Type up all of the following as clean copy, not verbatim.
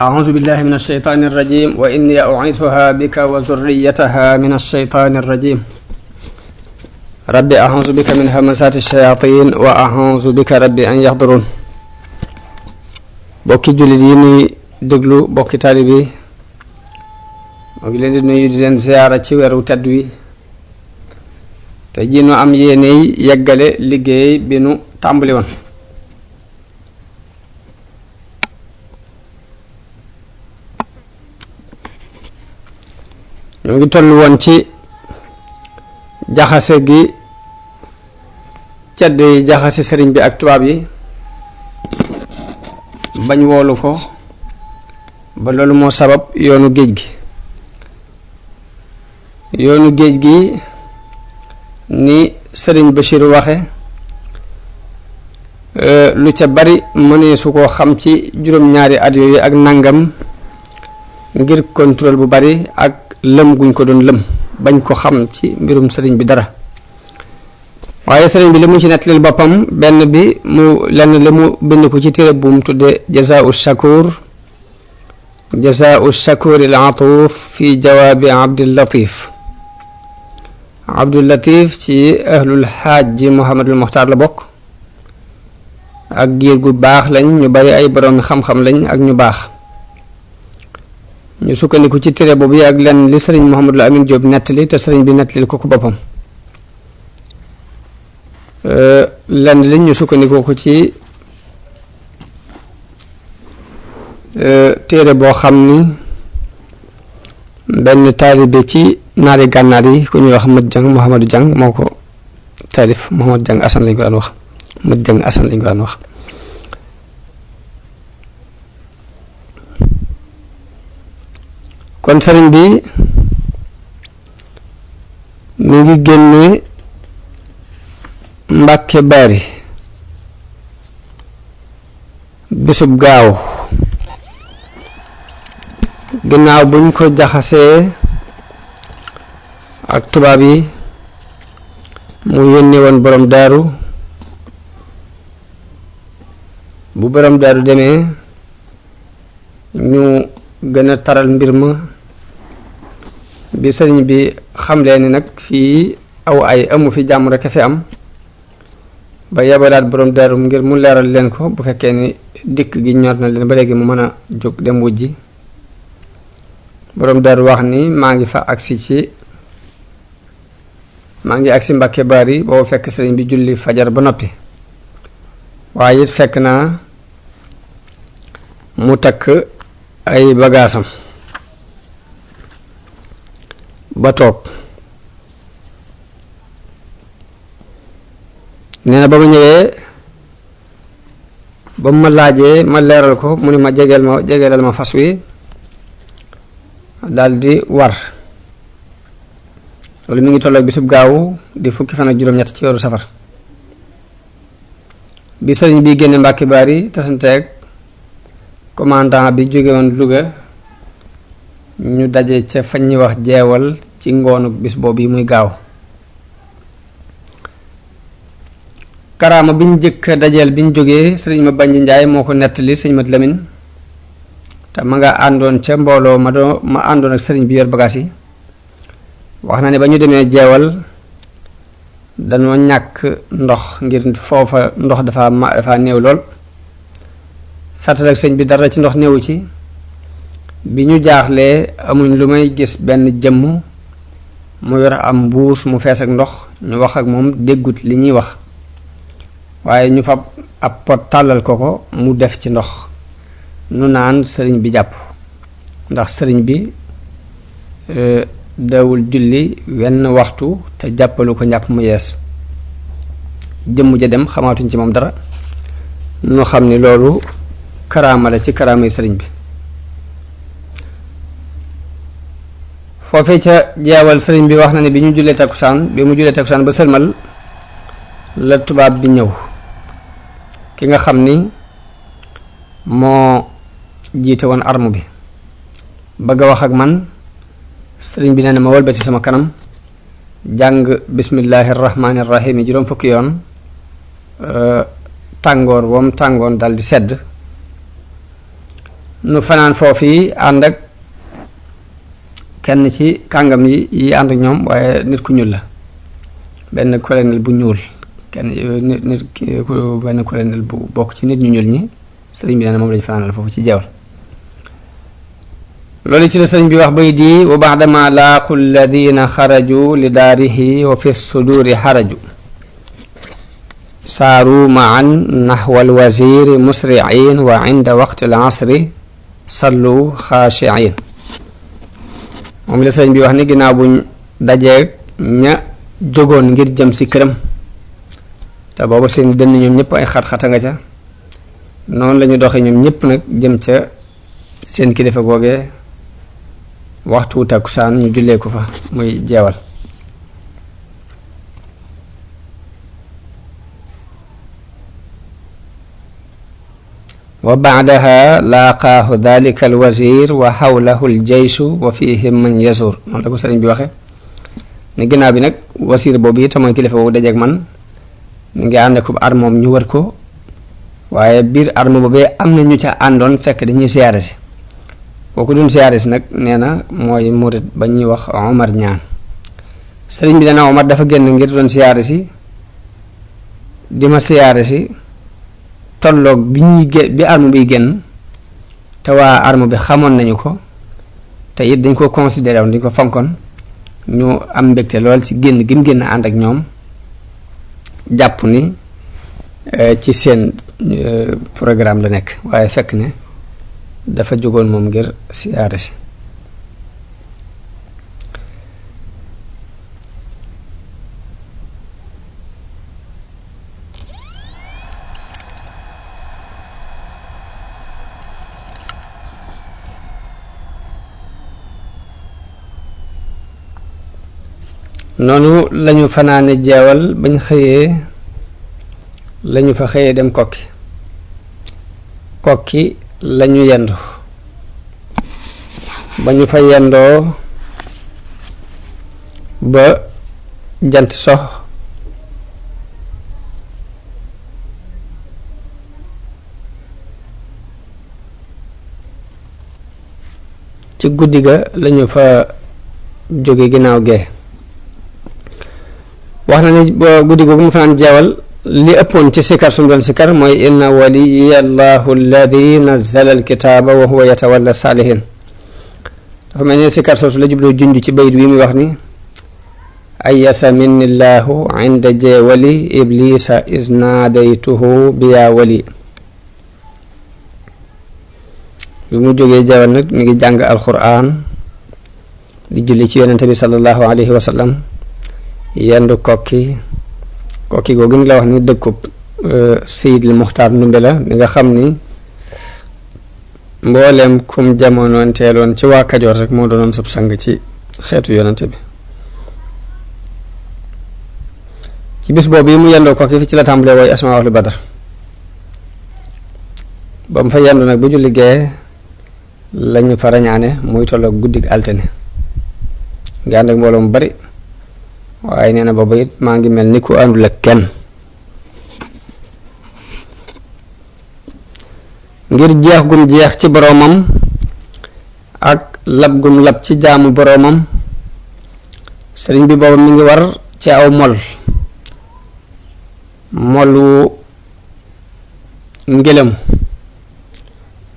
أعوذ بالله من الشيطان الرجيم وإني أعيذها بك وذريتها من الشيطان الرجيم ربي أعوذ بك من همزات الشياطين وأعوذ بك ربي أن يحضرون bokki jullit yi nuy déglu bokki taalibe moo ngi leen di nuyu di leen ziyaara ci weeru tedd wi te ji nu am yéeney yeggale liggéey bi nu tàmbali woon ñoo ngi toll woon ci jaxase gi cedd yi jaxase sëriñ bi ak tubaab yi bañ woolu ko ba loolu moo sabab yoonu géej gi ni sëriñ Bachir waxe lu ca bari mënee su ko xam ci juróom-ñaari at yooyu ak nangam ngir contrôle bu bari ak lëm guñ ko doon lëm bañ ko xam ci mbirum sëriñ bi dara waaye sëriñ bi li mu ci nettalil boppam benn bi mu lenn li mu bind ko ci téere bu mu tudde jazaa'u shakur al atuuf fi jawaabi Abdul Latif ci ahlul xaaj ji Muhammadul Muxtaar la bokk ak giir gu baax lañ ñu bari ay boroomi xam-xam lañ ak ñu baax ñu sukkandiku ci téere boobu ak lenn li sëriñ Mouhamadul Amin Diop nettali te sëriñ bi nettalil ko boppam lenn li ñu sukkandiku ko ci téere boo xam ni benn taalibe ci naari gànnaar yi ku ñuy wax Mouhamadou Diang moo ko taalif Mouhamadou Diang Assane lañ ko daan wax Mët Diang Assane lañ ko daan wax kon sëriñ bi mu ngi génne Mbàkke Bari bisub gaaw ginnaaw buñ ko jaxasee ak tubaab yi mu yónni woon borom daaru bu borom daaru demee ñu gën a taral mbir ma bi sëriñ bi xamlee ni nag fii aw ay amu fi jàmm rek a fi am ba yabalaat borom daaru ngir mu leeral leen ko bu fekkee ni dikk gi ñor na leen ba léegi mu mën a jóg dem wujji borom daaru wax ni maa ngi agsi Mbàkke Bari boobu fekk sëriñ bi julli fajar ba noppi waaye it fekk naa mu takk ay bagaasam ba toog nee na ba ma ñëwee ba mu ma laajee ma leeral ko mu ni ma jegeelal ma fas wi daldi war loolu mi ngi tolloog bisub gaawu di fukki fan ak juróom-ñett ci weeru safar bi sëriñ bi génne Mbàkke Bari tasanteeg commandant bi jóge woon Louga ñu daje ca fañ ñuy wax jeewal ci ngoonu bis boobu yi muy gaaw karaama biñ jëkk dajeel biñ jógee sëriñ ma Banji Njaay moo ko nettali sëriñ Mat Lamin te ma nga àndoon ca mbooloo ma àndoon ak sëriñ bi yor bagaas yi wax na ne ba ñu demee jeewal dañoo ñàkk ndox ngir foofa ndox dafa néew lool sartal ak sëñ bi dara ci ndox néewu ci bi ñu jaaxlee amuñ lu may gis benn jëmm mu yor am mbuus mu fees ak ndox ñu wax ak moom déggut li ñuy wax waaye ñu fab ab pot tàllal ko mu def ci ndox nu naan sëriñ bi jàpp ndax sëriñ bi dawul julli wenn waxtu te jàppalu ko njàpp mu yees jëmm ja dem xamaatuñ ci moom dara nu xam ni loolu karaama la ci karaamay sëriñ bi foofee ca jeewal sëriñ bi wax na ne bi mu jullee takkusaan ba sëlmal la tubaab bi ñëw ki nga xam ni moo jiite woon arme bi bëgg a wax ak man sëriñ bi nee na ma wëlbati sama kanam jàng bismillahi rahmaani rahim yi juróom fukki yoon tàngoor woom tàngoon dal di sedd nu fanaan foofu ànd ak kenn ci kàngam yi ànd ak ñoom waaye nit ku ñuul la benn colonel bu ñuul benn colonel bu bokk ci nit ñu ñuul ñi sëriñ bi nee na moom lañu fanaanal foofu ci jeewal loolu ci la sëriñ bi wax bay di wa ba'dama laaqu alladina xaraju li daarihi wa fi suduri xaraju saaru maan naxwa alwaziri musriin wa inda waqti alasri sallu xaashiin moom la sëriñ bi wax ni ginnaaw buñ dajeeg ña jógoon ngir jëm si këram te booba seen dënn ñoom ñëpp ay xat-xata nga ca noonu la ñu doxee ñoom ñëpp nag jëm ca seen kilifa googee waxtu takkusaan ñu jullee ko fa muy jeewal wa baadaha laaqaahu dalika alwazir wa xawlahu aljeysu wa fihim man yazur noonu la ko sëriñ bi waxe ne ginnaaw bi nag wasiir boobu yi te mooy kilifa boobu dajeeg man mi ngi ànd ko armoom ñu wër ko waaye biir arme boobee am na ñu ca àndoon fekk dañuy siyaare si kooku doon siyaare si nag nee na mooy murit ba ñuy wax Omar ñaan sëriñ bi dana Omar dafa génn ngir doon siyaare si di ma siyaare si tolloog bi arme biy génn te waa arme bi xamoon nañu ko te it dañ ko considéré woon dañ ko fonkoon ñu am mbégte lool ci génn gi mu génn ànd ak ñoom jàpp ni ci seen programme la nekk waaye fekk ne dafa jógoon moom ngir siyaare si noonu lañu fanaane jeewal bañ xëyee lañu fa xëyee dem kokki lañu yendu ba ñu fa yendoo ba jant sox ci guddi ga lañu fa jóge ginnaaw gee wax na ni guddi googu mu fanaan jeewal li ëppoon ci sikar su mu doon sikar mooy inna waliya allahu alladi nazzala alkitaaba wa huwa yatawalla saalihin dafa mel ni sikar soosu la jubloo junj ci bayit wi muy wax ni ayasa minni llahu inda jeewali iblisa isnaadaytuhu biya wali bi mu jógee jeewal nag mi ngi jàng alquran di julli ci yonente bi sallallahu alayhi wa sallam yendu kokki googu ni la wax ni dëkkub Seydil Muxtaar Ndumbe la mi nga xam ni mbooleem kum jamonoon teeloon ci waa Kajoor rek moo doonoon sab sang ci xeetu yonante bi ci bis boobu yi mu yendoo kokki fi ci la tàmbalee wooy asmaa ahlu badar ba mu fa yendu nag bu julli gee lañu fa rañaane muy tolloog guddig altine ngi ànd ak mbooloo mu bari waaye nee na booba it maa ngi mel ni ku àndul ak kenn ngir jeex gum jeex ci boroomam ak lab gum lab ci jaamu boroomam sëriñ bi booba mi ngi war ci aw molu ngelamu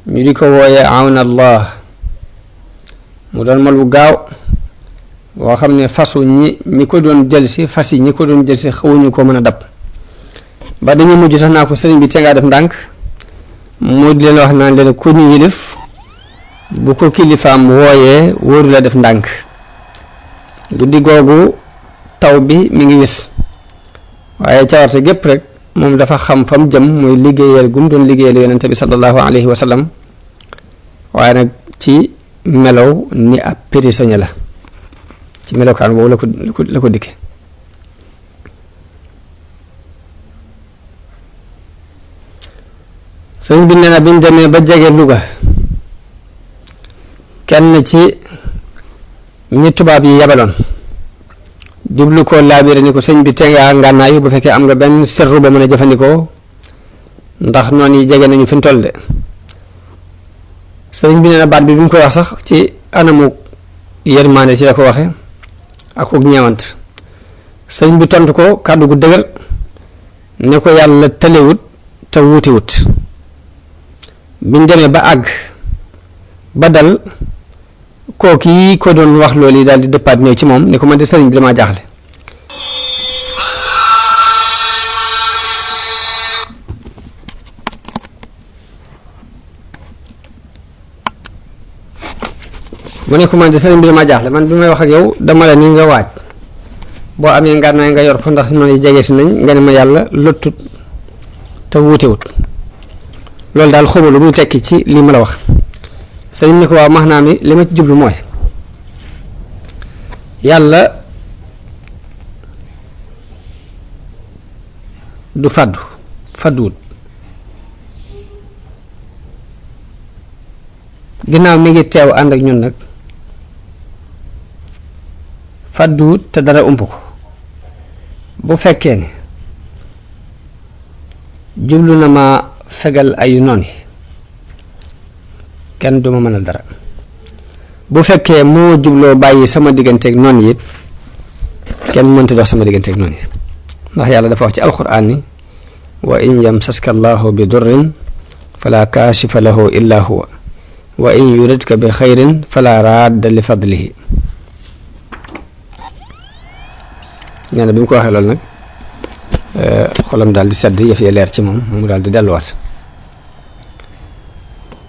ñu di ko wooye awn allah mu doon mol bu gaaw boo xam ne fasu ñi ko doon jël si fas yi ñi ko doon jël si xawuñu ko mën a dab ba dañu mujj sax naa ko sëriñ bi te ngaa def ndànk mu di leen wax naan leen ku ñu yilif bu ko kilifaam wooyee wóoru la def ndànk guddi googu taw bi mi ngi wis waaye cawarte gépp rek moom dafa xam fam jëm muy liggéeyal gum doon liggéeyal yonente bi sallallahu alayhi wa sallam waaye nag ci melow ni ab prisonnier la ci melokaan boobu la ko dikke sëñ bi nee na biñ demee ba jege Louga kenn ci ñi tubaab yi yabaloon jublu ko laabire ni ko sëñ bi te nga ngànnaayu bu fekkee am nga benn serru ba mën a jëfandikoo ndax noonu yi jege nañu fi mu toll de sëriñ bi nee na baat bi mu koy wax sax ci anamu yërmaande ci la ko waxe ak ko ñeewant sëriñ bi tontu ko kàddu gu dëgër ne ko yàlla tëlewut te wuutiwut biñ demee ba àgg ba dal kooki ko doon wax loolu yi daal di dëppaat ñëw ci moom ne ko man de sëriñ bi damaa jaaxle mu ne ko man de sëriñ bi damaa jaaxle man bi may wax ak yow dama la ni nga waaj boo amee ngànnaay nga yor ko ndax noonu jege si nañ nga ne ma yàlla lottut te wuutewut loolu daal xawma lu muy tekki ci lii ma la wax sëriñ ne ko waaw max naa mi li ma ci jublu mooy yàlla du fàdduwut ginnaaw mi ngi teew ànd ak ñun nag fàdduwut te dara ump ko bu fekkee ne jublu na ma fegal ay noon yi kenn duma mënal dara bu fekkee moo jubloo bàyyi sama digganteeg noon yi it kenn mënta dox sama digganteeg noon yi ndax yàlla dafa wax ci alxuraan ni wa in yamsaska allahu bi durrin fala kaashifa lahu illa huwa wa in yuridka bi xayrin fala raadda li fadlihi nee na bi mu ko waxee loolu nag xolam daal di sedd yëf ya leer ci moom mu daal di delluwaat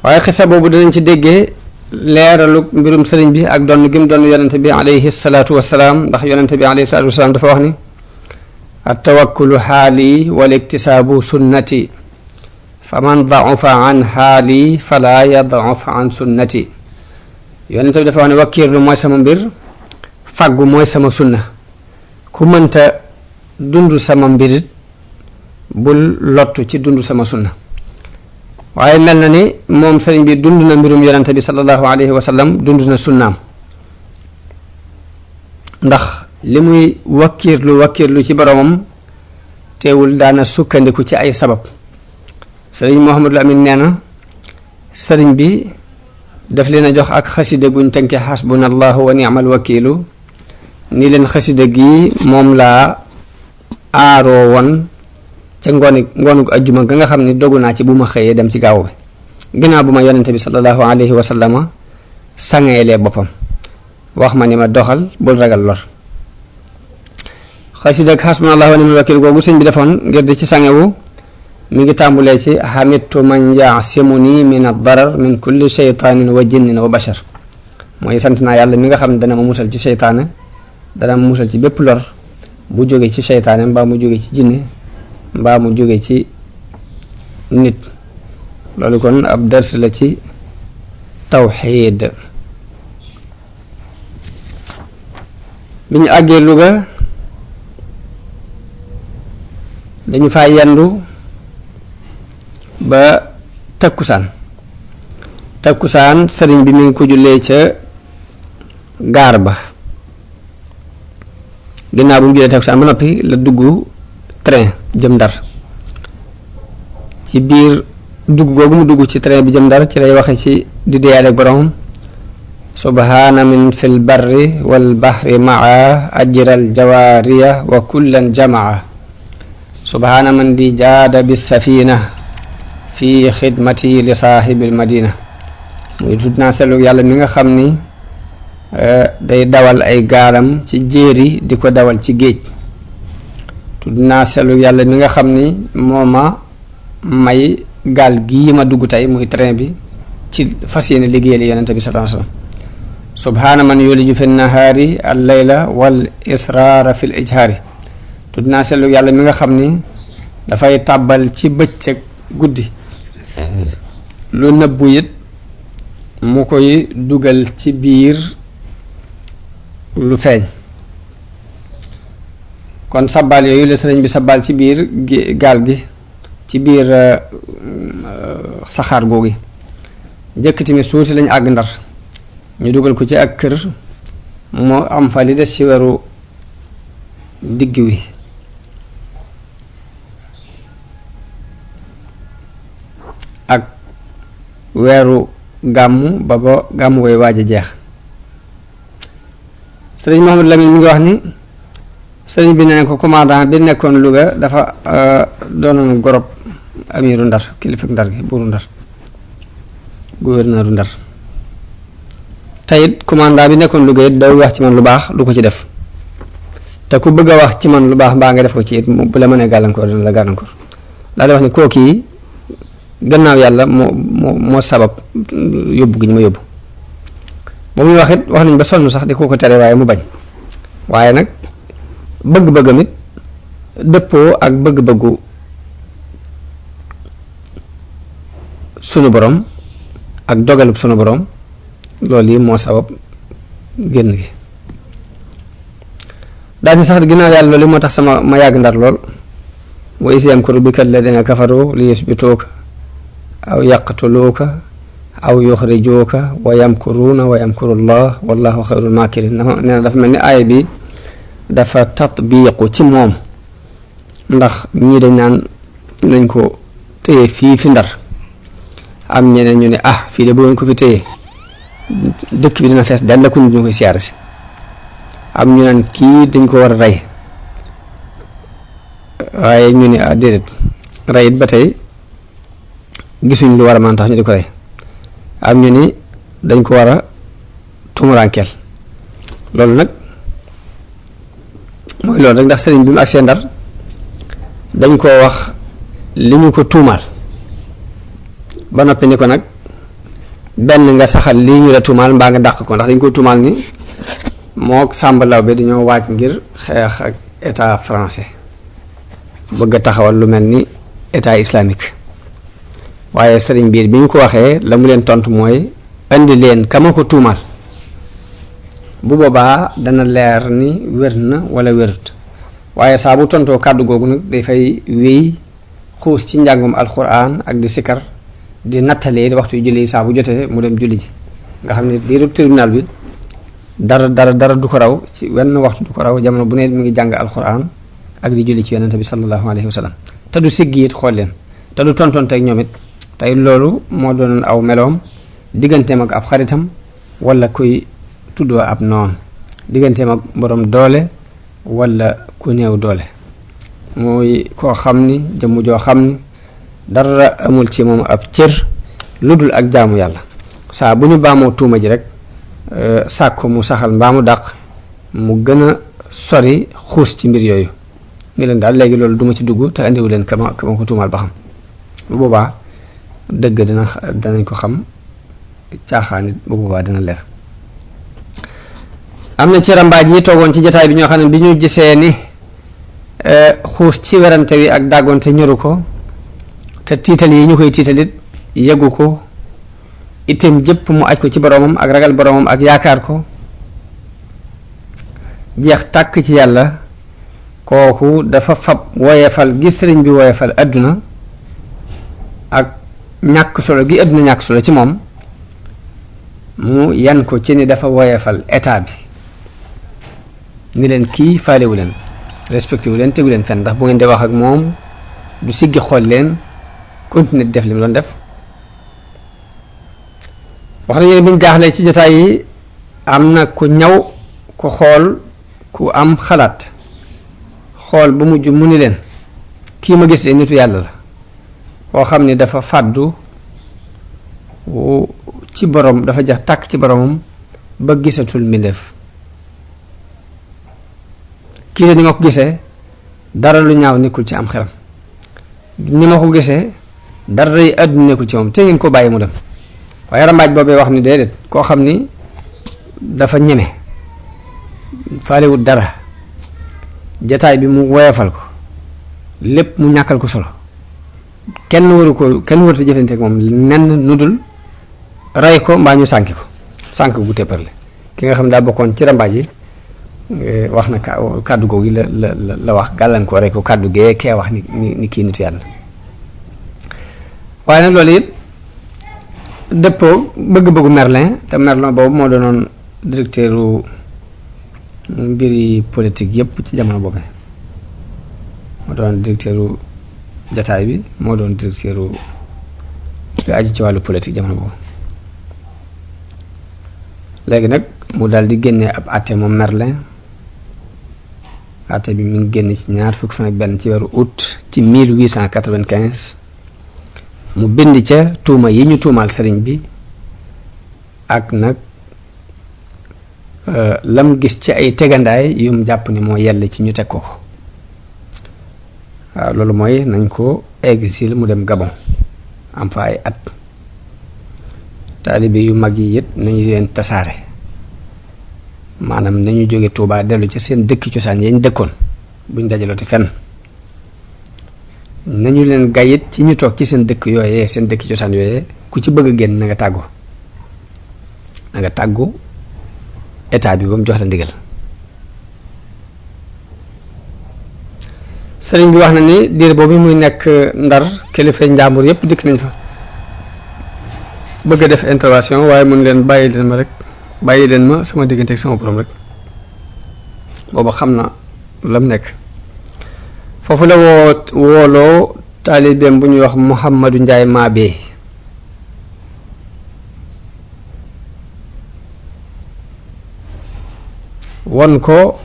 waaye xisa boobu danañ ci déggee leeralu mbirum sëriñ bi ak donn gi mu doon yonente bi alayhi salaatu wasalaam ndax yonente bi alayhi salaatu wasalaam dafa wax ni attawakkulu xaali wal iktisaabu sunnati fa man daufa an xaali fala yaduf an sunnati yonente bi dafa wax ne wakkiirlu mooy sama mbir fàggu mooy sama sunna ku mënta dund sama mbirit bul lottu ci dund sama sunna waaye mel na ni moom sëriñ bi dund na mbirum yonente bi sallallahu alayhi wa sallam dund na sunnaam ndax li muy wakkiirlu ci boromam teewul daana sukkandiku ci ay sabab sëriñ Mouhamadul Amin nee na sëriñ bi daf leen a jox ak xasida guñ tënke xasbunallahu wa ni'mal wakiilu ni leen xasida gi moom laa aaroo woon ca ngoonug ajjuma ga nga xam ne dogu naa ci bu ma xëyee dem ci gaaw bi ginnaaw bu ma yonente bi sallallahu alayhi wa sallama sangeelee boppam wax ma ni ma doxal bul ragal lor xasida ak xasbunallahu wa ni'mal wakiilu googu sëñ bi defoon ngir di ci sangewu mi ngi tàmbulee ci xamittu man yaasimuni min ad-darar min kulli sheytaanin wa jinnin wa bashar mooy sant naa yàlla mi nga xam ne dana ma musal ci seytaane dana ma musal ci bépp lor bu jóge ci seytaane mbaa mu jóge ci jinne mbaa mu jóge ci nit loolu kon ab dars la ci tawxiid bi ñu àggee Louga dañu fa yendu ba takkusaan sëriñ bi mi ngi ko jullee ca gaar ba ginnaaw bu mu jullee takkusaan ba noppi la dugg train jëm Ndar ci biir dugg googu mu dugg ci train bi jëm Ndar ci lay waxe ci di deyaale ak borom subhaana min fil barri wal bahri maa ajral jawaariya wa kullan jamaa subhaana man di jaada bis safina fi xidmati li saaxibil madina muy tudd naa selu yàlla mi nga xam ni day dawal ay gaalam ci jéeri di ko dawal ci géej tudd naa selu yàlla mi nga xam ni moo ma may gaal gii ma dugg tey muy train bi ci fas yéene liggéeyal yonente bi sallallahu alayhi wasallam subhaana man yuliju fi nahaari al layla wal israara fi l ijhaari tudd naa selu yàlla mi nga xam ni dafay tàbbal ci bëccëg guddi lu nëbbu it mu koy dugal ci biir lu feeñ kon sabbaal yooyu la sëriñ bi sabbaal ci biir gaal gi ci biir saxaar googu njëkk timis tuuti lañu àgg Ndar ñu dugal ko ci ak kër moo am fa li des ci weeru digg wi ak weeru gàmmu ba gàmmu koy waaj a jeex. sëriñ Mouhamadou Lamine mi ngi wax ni sëriñ bi ne ko commandant bi nekkoon Louga dafa doonoon gorob amiru Ndar kilifa Ndar gi buuru Ndar gouverneur Ndar teyit commandant bi nekkoon Louga it daw wax ci man lu baax lu ko ci def te ku bëgg a wax ci man lu baax mbaa nga def ko ci it bu la mënee gàllankoor dina la gàllankoor daal di wax ni kooku yi gannaaw yàlla moo sabab yóbbu gi ñu ma yóbbu ba muy wax it wax nañ ba sonn sax di ko tere waaye mu bañ waaye nag bëgg-bëggam it dëppoo ak bëgg-bëggu sunu borom ak dogalub sunu borom loolu yi moo sabab génn gi daal ni sax ginnaaw yàlla loolu moo tax ma yàgg Ndar lool wa is yamkuru bika alladina kafaru li yusbituuka aw yaqtuluuka aw yuxrijuuka wa yamkuruuna wa yamkuru llah wallahu xayrul maakirin nee na dafa mel ni aaya bi dafa tatbiiqu ci moom ndax ñii dañ naan nañ ko téye fii fi Ndar am ñeneen ñu ne fii de bu ngeen ko fi téye dëkk bi dina fees dell ku ñu koy siyaare si am ñu naan kii dañ ko war a rey waaye ñu ne déedéet rey it ba tey gisuñ lu war a mën tax ñu di ko rey am ñu ni dañ ko war a tumuraankeel loolu nag mooy loolu rek ndax sëriñ bi mu agsee Ndar dañ koo wax li ñu ko tuumaal ba noppi ni ko nag benn nga saxal lii ñu la tuumaal mbaa nga dàq ko ndax dañ ko tuumaal ni moo Sàmba Lawbe dañoo waaj ngir xeex ak état français bëgg a taxawal lu mel ni état islamique waaye sëriñ biir bi ñu ko waxee la mu leen tontu mooy indi leen kama ko tuumaal bu boobaa dana leer ni wér na wala wérut waaye saa bu tontoo kàddu googu nag dafay wéy xuus ci njàngum alxuraan ak di sikkar di nattalee waxtu yu julli yi saa bu jotee mu dem julli ji nga xam ne diiru tribunal bi dara du ko raw ci wenn waxtu du ko raw jamono bu ne mu ngi jàng alxuraan ak di julli ci yonente bi sallallahu alayhi wa sallam te du siggi it xool leen te du tontonteeg ñoom it tey loolu moo doonoon aw meloom digganteem ak ab xaritam wala kuy tuddoo ab noon digganteem ak borom doole wala ku néew doole mooy koo xam ni jëmm joo xam ni dara amul ci moom ab cër lu dul ak jaamu yàlla saa bu ñu baamoo tuuma ji rek sàkku mu saxal mbaa mu dàq mu gën a sori xuus ci mbir yooyu ngi leen daal léegi loolu duma ci dugg te andiwu leen kama ko tuumaal ba xam bu boobaa dëgg danañ ko xam caaxaan it bu boobaa dina leer am na ci rambaaj yi toogoon ci jataay bi ñoo xam ne bi ñu gisee ni xuus ci werante wi ak dàggoonte ñoru ko te tiital yi ñu koy tiitalit yeggu ko itam jëpp mu aj ko ci boroomam ak ragal boroomam ak yaakaar ko jeex tàkk ci yàlla kooku dafa fab woyefal gi sëriñ bi woyefal adduna ak ñàkk solo gi adduna ñàkk solo ci moom mu yan ko ci ni dafa woyefal état bi ni leen kii faalewu leen respecté wu leen tegu leen fenn ndax bu ngeen di wax ak moom du siggi xool leen continuer di def li mu doon def wax nañu ne bi ñu jaaxlee ci jotaay yi am na ku ñaw ku xool ku am xalaat xool bu mujj mu ni leen kii ma gis de nitu yàlla la koo xam ni dafa fàddu ci borom dafa jax tàkk ci boromam ba gisatul mbindeef kii de ni ma ko gisee dara lu ñaaw nekkul ci am xelam ni ma ko gisee dara yi àdduna nekkul ci moom te ngeen ko bàyyi mu dem waaye rambaaj boobee wax ni déedéet koo xam ni dafa ñeme faalewut dara jataay bi mu woyofal ko lépp mu ñàkkal ko solo kenn waru te jëfante ak moom nenn nu dul rey ko mbaa ñu sànki ko sànk gu tépparle ki nga xam ne daa bokkoon ci rambaaj yi wax na kàddu googu la wax gàllankoor rek ko kàddu gee kee wax ni kii nitu yàlla waaye nag loolu it dëppoo bëgg-bëggu Merlin te Merlin boobu moo doonoon directeuru mbiri politique yépp ci jamono boobu moo doon directeuru jataay bi moo doon directeuru lu aju ci wàllu politique jamono boobu léegi nag mu daal di génnee ab atte moom Merlin. atte bi mi ngi génn ci 21 ci weeru août ci 1895 mu bind ca tuuma yi ñu tuumaal sëriñ bi ak nag lam gis ci ay tegandaay yum jàpp ni moo yell ci ñu teg ko waaw loolu mooy nañ ko exil mu dem Gabon am fa ay at taalibe yu mag yi it nañu leen tasaare maanaam nañu jóge Tuubaa dellu ci seen dëkki cosaan yañ dëkkoon buñ dajalooti fenn nañu leen gayit ci ñu toog ci seen dëkk yooyee seen dëkki cosaan yooyee ku ci bëgg a génn na nga tàggu état bi ba mu jox la ndigal sëriñ bi wax na ni diir boobu muy nekk Ndar kilifa njàmbur yépp dikk nañ fa bëgg a def intervention waaye mun leen bàyyi leen ma sama diggante ak sama borom rek booba xam na lam nekk foofu la wooloo taalibeem bu ñuy wax Mouhamadou Ndiaye Mabé won ko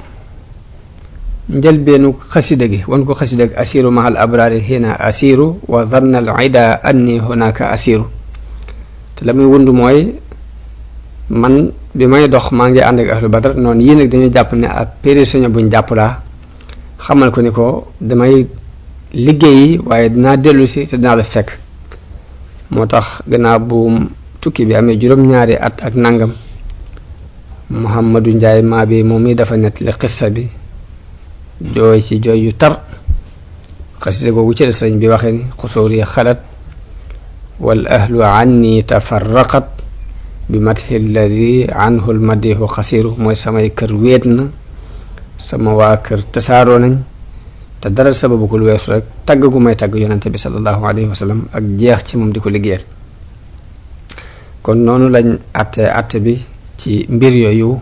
njëlbeenu xasida gi won ko xasida gi asiru mahal abrari hina asiru wa dhanna al ida anni hunaka asiru te la muy wund mooy man bi may dox maa ngi ànd ak ahlu badar noonu yii nag dañuy jàpp ne ab prisonnier buñ jàpp laa xamal ko ni ko damay liggéeyi waaye dinaa dellu si te dinaa la fekk moo tax gannaaw bu tukki bi amee juróom-ñaari at ak nangam Mouhamadou Ndiaye Mabé moom mi dafa nettali xissa bi jooy ci jooy yu tar xasida googu ci la sëriñ bi waxee ni xusóori xalat wal ahlu anni tafarraqat bi mathi alladi anhu lmadihu xasiru mooy samay kër wéet na sama waa kër tasaaroo nañ te dara sababu ko lu weesu rek tagg gu may tagg yonente bi sallallahu alayhi wa sallam ak jeex ci moom di ko liggéeyal kon noonu lañ atte bi ci mbir yooyu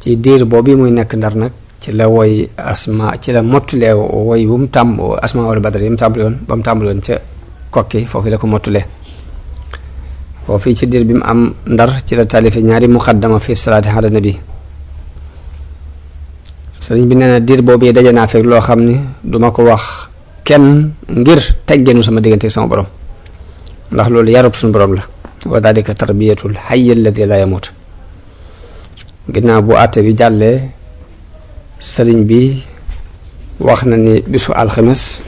ci diir boobu muy nekk Ndar nag ci la woy asma ci la mottulee woy bu mu asma wala badar yi mu tàmbali woon ba mu tàmbali woon ca kokki foofu la ko mottulee foofu ci diir bi mu am Ndar ci la taalife ñaari muqaddama fi salaati ala nabi sëriñ bi nee na diir boobu daje naa fekk loo xam ni duma ko wax kenn ngir teggeenu sama diggante sama borom ndax loolu yarub suñu borom la wa dalika tarbiyatul hayy alladi la yamut ginnaaw bu àtte bi jàllee sëriñ bi wax na ni bisu alxames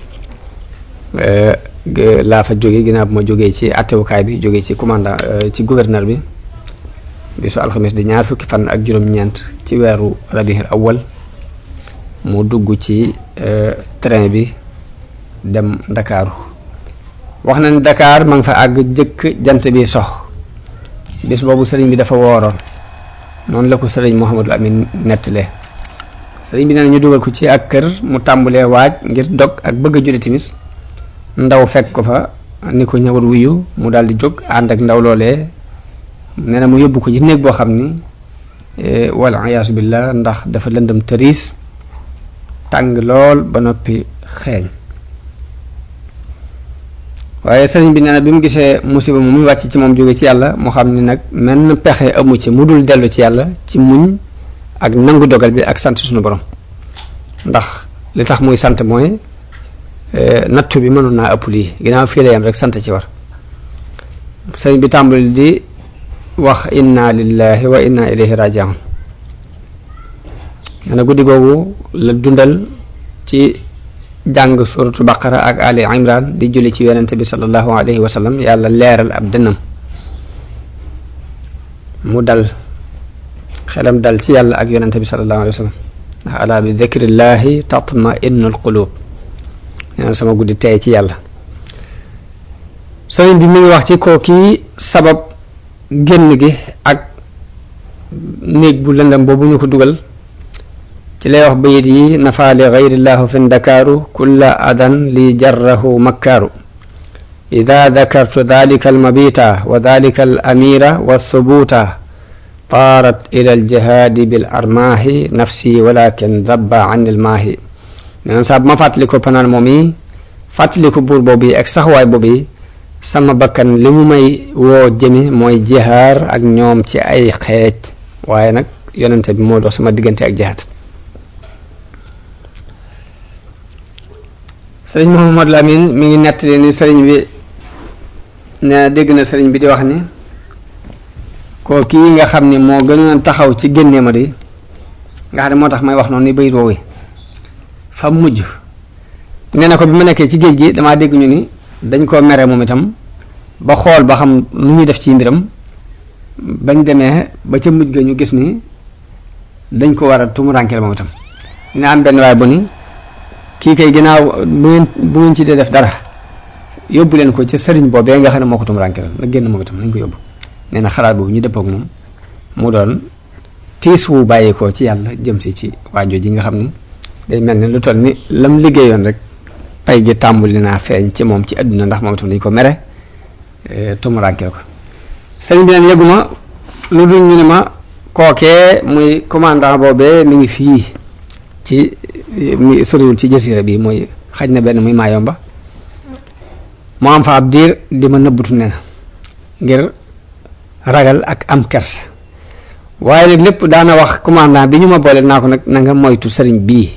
laa fa jóge ginnaaw bu ma jógee ci àttewukaay bi jógee ci commandant ci gouverneur bi bisu alxames di 20 fan ak juróom-ñeent ci weeru rabiul awwal mu dugg ci train bi dem Ndakaaru wax na ni Dakar ma nga fa àgg jëkk jant bi sox bis boobu sëriñ bi dafa wooroon noonu la ko sëriñ Mouhamadou Amine nettalee sëriñ bi nee na ñu dugal ko ci ak kër mu tàmbulee waaj ngir dog ak bëgg a julli timis ndaw fekk ko fa ni ko ñëwal wuyu mu daal di jóg ànd ak ndaw loolee nee na mu yóbbu ko ci néeg boo xam ni wal iyaasu billah ndax dafa lëndëm tëriis tàng lool ba noppi xeeñ waaye sëriñ bi nee na bi mu gisee musiba mu muy wàcc ci moom jóge ci yàlla moo xam ni nag menn pexe amu ci mu dul dellu ci yàlla ci muñ ak nangu dogal bi ak sant suñu borom ndax li tax muy sant mooy nattu bi mënoon naa ëpp lii ginnaaw fii la yam rek sant ci war sëriñ bi tàmbali di wax inna lillahi wa inna ilayhi raji'un nee na guddi googu la dundal ci jàng suratu baqara ak ali imran di julli ci yonente bi sallallahu alayhi wa sallam yàlla leeral ab dënnam mu dal xelam dal ci yàlla ak yonente bi sallallahu alayhi wa sallam ndax ala bi dhikrillahi tatma innul qulub nee na sama guddi tey ci yàlla sëriñ bi mi ngi wax ci kooki sabab génn gi ak néeg bu lëndam boobu ñu ko dugal ci lay wax bayit yi nafa li gayrillahu fi ndakaaru kulla adan li jarrahu makkaaru ida dakartu dalika almabita wa dalika alamira wa thubuta taarat ila aljihadi bil armaahi nafsi walakin dabba an ilmaahi neen saa bu ma fàttali ko panaan moom yi fàttali ko buur boobu yi ak saxwaay boobu yi sama bakkan li mu may woo jëmi mooy jihaar ak ñoom ci ay xeej waaye nag yonente bi moo dox sama diggante ak jihaad sëriñ Mouhamadou Lamine mi ngi nettali ni sëriñ bi ne dégg na sëriñ bi di wax ni koo kii nga xam ni moo gënoon taxaw ci génne ma di nga xam ne moo tax may wax noonu ni bayit woowu fa mujj nee na ko bi ma nekkee ci géej gi damaa dégg ñu ni dañ koo mere moom itam ba xool ba xam lu ñuy def ci mbiram bañ demee ba ca mujj ga ñu gis ni dañ ko war a tumurankeel moom itam dina am benn waay bu ni kii kay ginnaaw bu ngeen ci dee def dara yóbbu leen ko ca sëriñ boobee nga xam ne moo ko tumurankeel na génn moom itam nañ ko yóbbu nee na xalaat boobu ñu dëppook moom mu doon tiis wu bàyyeekoo ci yàlla jëm si ci waajoo ji nga xam ni day mel ni lu toll ni lam liggéeyoon rek pay gi tàmbali naa feeñ ci moom ci àdduna ndax moom itam dañu ko mere tumurankeel ko sëriñ bi neen yëguma lu dul ñu ne ma kookee muy commandant boobee mi ngi fii ci mi soriwul ci jasira bi mooy xaj na benn muy Mayomba moo am fa ab diir di ma nëbbutu ne na ngir ragal ak am kersa waaye nag lépp daana wax commandant bi ñu ma boole naa ko nag na nga moytu sëriñ bii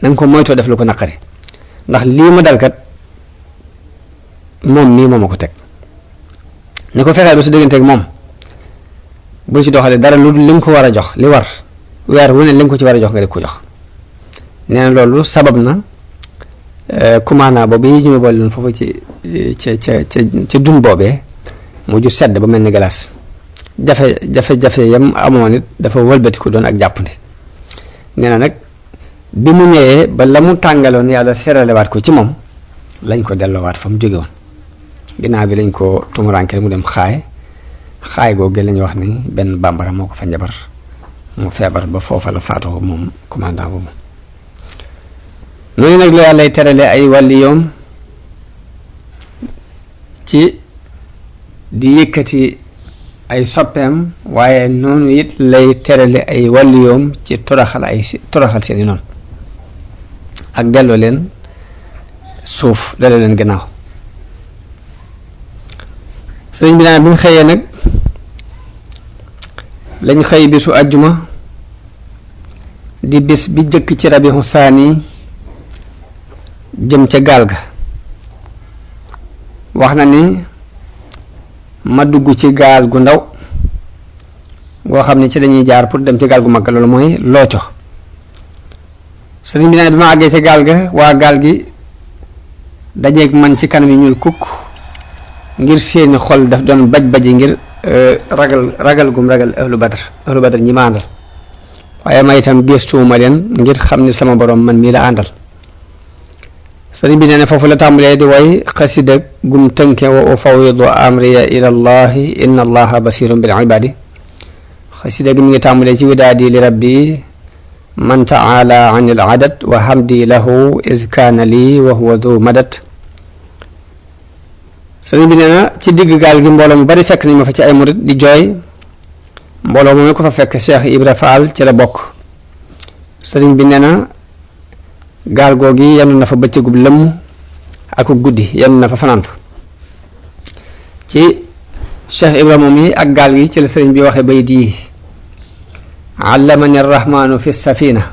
na nga ko moytoo def lu ko naqari ndax lii ma dalkat moom mii moo ma ko teg ne ko fexeel ba su dégganteeg moom bul ci doxalee dara lu li nga ko war a jox li war weer wu ne li nga ko ci war a jox nga di ko jox nee na loolu sabab na commandant boobu yi ñu ma boole loon foofu ci dun boobee mu ju sedd ba mel ni glace jafe-jafe yam amoon it dafa wëlbatiku doon ak jàppande nee na nag bi mu ñëwee ba la mu tàngaloon yàlla seralewaat ko ci moom lañ ko delloowaat fa mu jóge woon ginnaaw bi lañ ko tumurankeel mu dem xaay googu lañu wax ni benn bambara moo ko fa njabar mu feebar ba foofa la faatoo moom commandant boobu noonu nag la yàllay terale ay wàlli yoom ci di yëkkati ay soppeem waaye noonu it lay terale ay wàlli yoom ci toroxal seeni noonu ak delloo leen suuf delloo leen gannaaw sëriñ bi naan bi ñu xëyee nag lañ xëy bisu àjjuma di bis bi jëkk ci rabiu saani jëm ca gaal ga wax na ni ma dugg ci gaal gu ndaw goo xam ne ci dañuy jaar pour dem ci gaal gu mag loolu mooy looco sëriñ bi naan bi ma àggee ci gaal ga waa gaal gi dajeeg man ci kanam yi ñuul kukk ngir seeni xol daf doon baj-baji ngir ragal gum ragal ahlu badar ñi ma àndal waaye ma itam gestuwuma leen ngir xam ni sama borom man mii la àndal sëriñ bi nee na foofu la tàmbalee di way xasida gum tënke wa ufawidu amriya ila allahi inna allaha basirun bil ibadi xasida gi mi ngi tàmbalee ci widaadi li rabbi man taala an il adad wa hamdi lahu is kaana lii wa huwa du madad sëriñ bi nee na ci digg gaal gi mbooloo mu bari fekk nañ ma fa ci ay murit di jooy mbooloo moom ko fa fekk Cheikh Ibra Fall ci la bokk sëriñ bi nee na gaal googi yenn na fa bëccëgub lëmm ak guddi yenn na fa fanaan fa ci Cheikh Ibra moom yi ak gaal gi ci la sëriñ bi waxe bayit yi allamani arrahmanu fi safina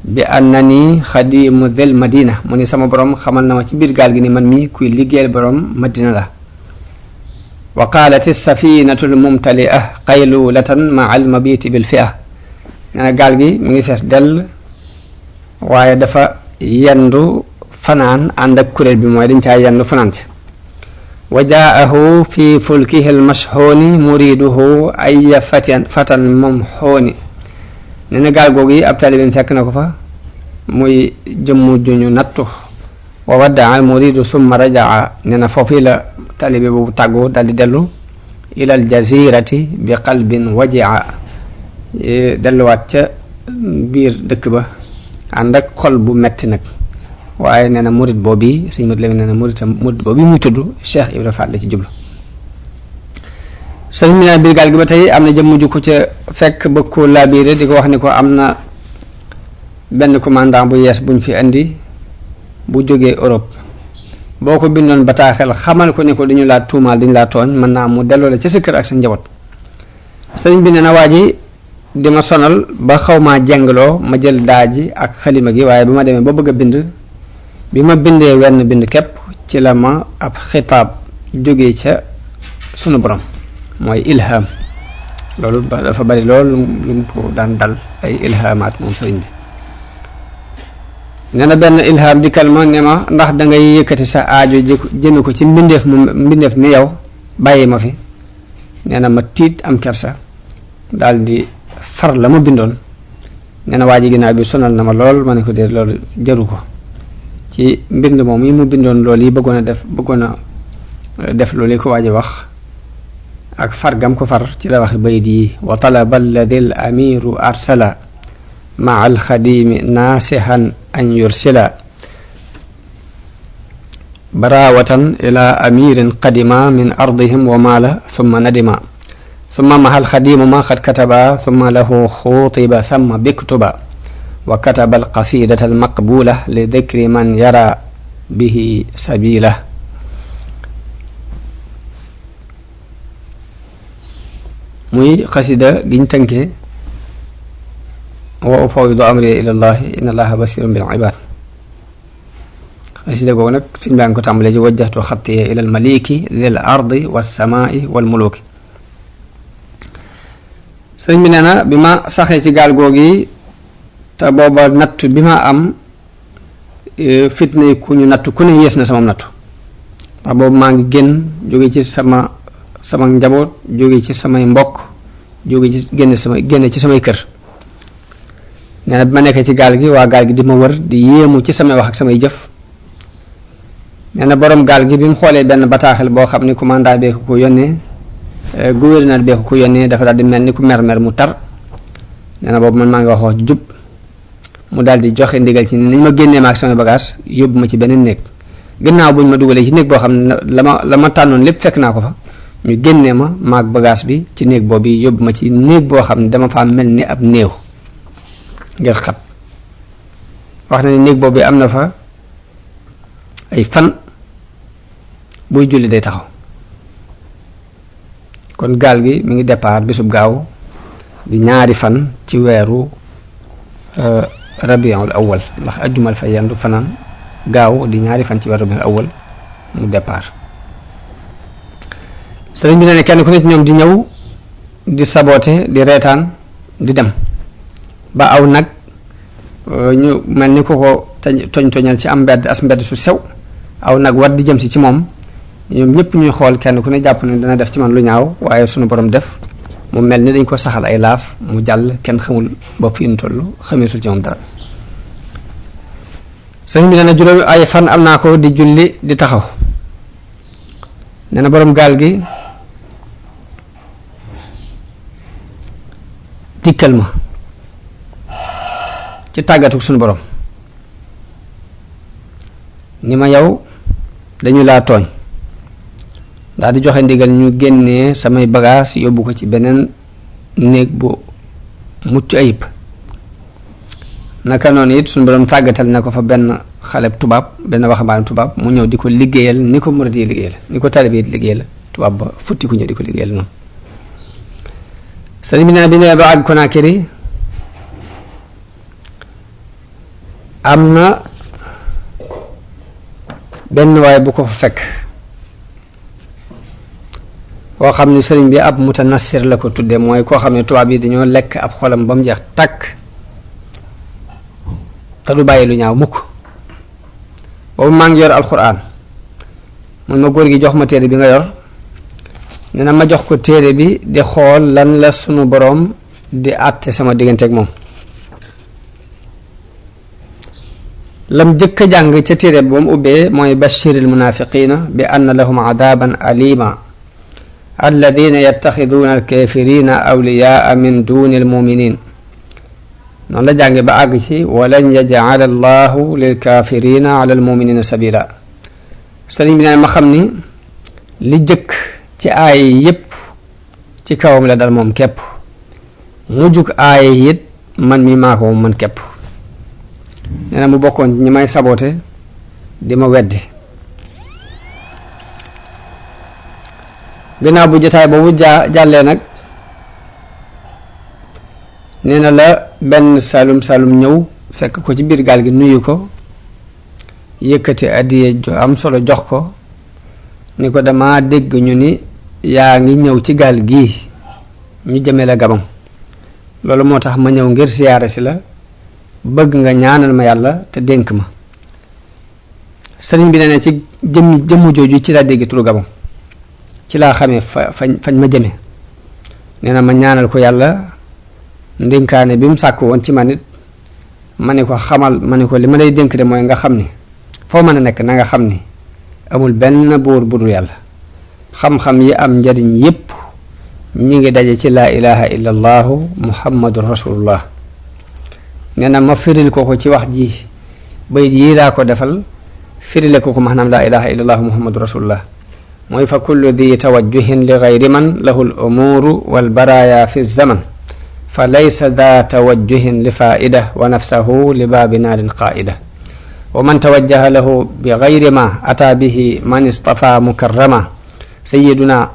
bi annani xadimu del madina mu ni sama borom xamal na ma ci biir gaal gi ni man mi kuy liggéeyal borom madina la wa qaalat safinatu l mumtalia qaylulatan ma al mabiti bil fia nee na gaal gi mi ngi fees dell waaye dafa yendu fanaan ànd ak kuréel bi mooy dañ caa yendu fanaan ci wa jaahu fi fulkihi l mashxooni muriduhu aya fatan mamxooni nee na gaal googu yi ab taalibeem fekk na ko fa muy jëmmu juñu nattu wa waddaa al muridu summa rajaa nee na foofu la taalibe boobu tàggoo daldi dellu ilal jazirati bi qalbin wajia delluwaat ca biir dëkk ba ànd ak xol bu metti nag waaye nee na murid boobu sëñ mat Lamin nee na murid boobu muy tudd Cheikh Ibra Fall la ci jublu sëñ bi biir gaal gi ba tey am na jëmm ju ko ca fekk bëgg ko laabiire di ko wax ni ko am na benn commandant bu yees buñ fi indi bu jógee Europe boo ko bindoon bataaxel xamal ko ne ko dañu laa tuumaal dañu laa tooñ mën naa mu delloo la ca sa kër ak sa njaboot. sëriñ bi nee na waa ji di ma sonal ba xaw maa jengloo ma jël daaji ak xalima gi waaye bi ma demee ba bëgg a bind bi ma bindee wenn bind képp ci la ma ab xitaab jógee ca sunu borom mooy ilham. loolu dafa bari loolu lu mu ko daan dal ay ilhamaat moom sëriñ bi nee na benn ilham dikkal ma ne ma ndax da ngay yëkkati sa aajo jëme ko ci mbindeef ni yow bàyyi ma fi. nee na ma tiit am kersa daal di far la ma bindoon. nee na waa ji ginnaaw bi sonal na ma lool ma ne ko dee loolu jaru ko ci mbind moom yi mu bindoon loolu yi bëggoon a def loolu yi ko waa ji wax ak far gam ko far ci la wax bayit yi wa talaba alladi al amiru arsala maa alxadimi naasihan an yursila barawatan ila amirin qadima min ardihim wa maala summa nadima summa mahal xadimu ma qad kataba summa lahu xutiba samma biktuba wa kataba alqasidata almaqbula li dikri man yara bihi sabila. muy xasida giñ tënkee wa ufawwidu amri ila llahi inna allaha basirun bil ibad. xasida googu nag suñ baa ngi ko tàmbalee ci wajjahtu xattiya ila almaliki dil ardi wassamai walmuluki. sëriñ bi nee na bi ma saxee ci gaal googi te booba nattu bi ma am fitna yi ku ñu nattu ku ne yées na sama nattu ndax boobu maa ngi génn jóge ci sama njaboot jóge ci samay mbokk jóge ci génn ci samay kër. nee na bi ma nekkee ci gaal gi waa gaal gi di ma wër di yéemu ci samay wax ak samay jëf. nee na borom gaal gi bi mu xoolee benn bataaxel boo xam ni commandant bee ko yónnee gouverneur bee ko yónnee dafa daal di mel ni ku mer mu tar. nee na boobu man maa ngi wax jub mu daal di joxe ndigal ci ni ma génnee ma ak samay bagage yóbbu ma ci beneen néeg gannaaw buñ ma dugalee ci néeg boo xam ne la ma tànnoon lépp fekk naa ko fa ñu génnee ma maag bagage bi ci néeg boobu yóbbu ma ci néeg boo xam ne dama faa mel ni ab néew ngir xat. wax na ne néeg boobu am na fa ay fan buy julli day taxaw. kon gaal gi mi ngi départ bisub gaaw di ñaari fan ci weeru rabiul awal ndax ajjumal fa yendu fanaan gaaw di ñaari fan ci weeru rabiul awal mu départ. sëriñ bi ne kenn ku nekk ñoom di ñëw di saboote di reetaan di dem ba aw nag ñu mel ni ko toñal ci am mbedd su sew aw nag war di jëm si ci moom ñoom ñëpp ñuy xool kenn ku ne jàpp ne dana def ci man lu ñaaw waaye sunu borom def mu mel ni dañ ko saxal ay laaf mu jàll kenn xamul bopp fi ñu toll xameesul ci moom dara. sëñ bi nee na juróomi ay fan am naa ko di julli di taxaw. nee na borom gaal gi dikkal ma ci tàggatu sunu borom ni ma yow dañu laa tooñ daal di joxe ndigal ñu génnee samay bagages yóbbu ko ci beneen néeg bu mucc ayib. naka noonu it sunu borom tàggatal na ko fa benn xaleb tubaab benn waxambaane tubaab mu ñëw di ko liggéeyal ni ko murid yi liggéeyal ni ko taalibe yi liggéeyal tubaab ba futti ku ñëw di ko liggéeyal noonu. sëriñ bi nee na bi nee ba àgg Konaakiri am na benn waay bu ko fa fekk koo xam ne sëriñ bi ab mutanassir la ko tudde mooy koo xam ne tubaab yi dañoo lekk ab xolam ba mu jeex takk te du bàyyi lu ñaaw mukk. boobu maa ngi yor alxuraan mun ma góor gi jox ma téere bi nga yor. nee na ma jox ko téere bi di xool lan la sunu boroom di àtte sama diggante ak moom. lam jëkk a jàng ca téere bi ba mu ubbee mooy bashiril munafiqina bi anna lahum adaban alima alladina yattaxiduuna alkafirina awliyaa min duni almuminin. noonu la jànge ba àgg ci walan yaj'ala allahu lilkafirina ala almuminina sabila. sëriñ bi nee ma xam ni li jëkk ci aay yépp ci kawam la dal moom képp mujjug aay it man mi maa ko moom man képp. nee na mu bokkoon ñi may saboote di ma weddi gannaaw bu jotaay boobu jàllee nag nee na la benn salum ñëw fekk ko ci biir gaal gi nuyu ko yëkkati addiye ju am solo jox ko ni ko dama dégg ñu ni yaa ngi ñëw ci gaal gii ñu jëmee la Gabon loolu moo tax ma ñëw ngir siyaare si la bëgg nga ñaanal ma yàlla te dénk ma. sëriñ bi nee na ci jëmm jooju ci laa dégg turu Gabon ci laa xamee fañ ma jëme nee na ma ñaanal ko yàlla ndénkaane bi mu sàkk woon ci man it ma ne ko xamal ma ne ko li ma lay dénk de mooy nga xam ni foo mën a nekk na nga xam ni amul benn buur bu dul yàlla xam-xam yi am njariñ yépp ñi ngi daje ci laa ilaha illa allahu muhammadun rasulullah nee na ma firil ko ci wax ji bayit yii laa ko defal firile ko maanaam laa ilaha illa allahu muhammadun rasulullah mooy fa kullu di tawajjuhin li gayri man lahu l umuru wal baraya fi zaman fa laysa daa tawajjuhin li faida wa nafsahu li baabi naarin qaida wa man tawajjaha lahu bi gayri ma ata bihi man istafa mukarrama sayiduna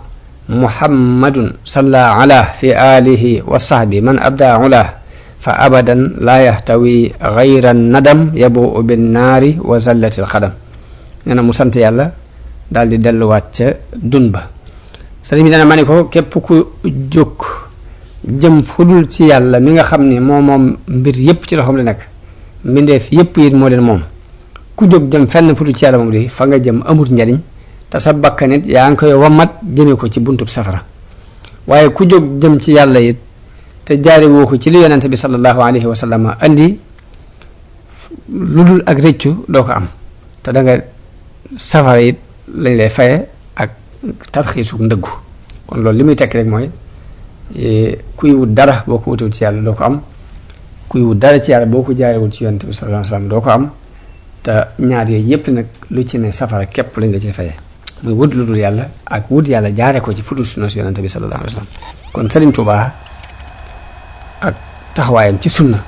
muhammadun salla ala fi alihi wa sahbi man abda ula fa abadan laa yahtawi gayra nadam yabuu binnaari wa zallati alxadam nee na mu sant yàlla daal di delluwaat ca dun ba sëriñ bi dana ma ne ko képp ku jóg jëm fudul ci yàlla mi nga xam ni moom mbir yépp ci loxoom la nekk mbindeef yépp it moo leen moom ku jóg jëm fenn fudul ci yàlla moom di fa nga jëm amut njariñ te sa bakkanit yaa ngi koy wamat jëme ko ci buntub safara waaye ku jóg jëm ci yàlla it te jaari woo ko ci li yonente bi sallallahu alayhi wa sallam andi lu dul ak rëccu doo ko am te da nga safara it lañ lay faye ak tarxiisu ndëggu kon loolu li muy tekk rek mooy kuy wut dara boo ko wutewul ci yàlla doo ko am kuy wut dara ci yàlla boo ko jaarewul ci yonente bi sallallahu alayhi wa sallam doo ko am te ñaar yooyu yépp nag lu ci ne safara képp lañ la ci faye muy wut lu dul yàlla ak wut yàlla jaare ko ci fudul sunna si yonente bi sallallahu alayhi wa sallam kon Sëriñ Tuubaa ak taxawaayam ci sunna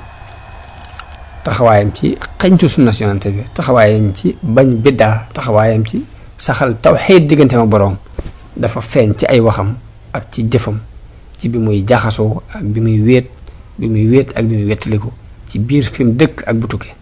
taxawaayam ci xeñtu sunna si yonente bi taxawaayam ci bañ biddaa taxawaayam ci saxal tawxiid diggante ma boroom dafa feeñ ci ay waxam ak ci jëfam ci bi muy jaxasoo ak bi muy wéet ak bi muy wettaliku ci biir fi mu dëkk ak bu tukkee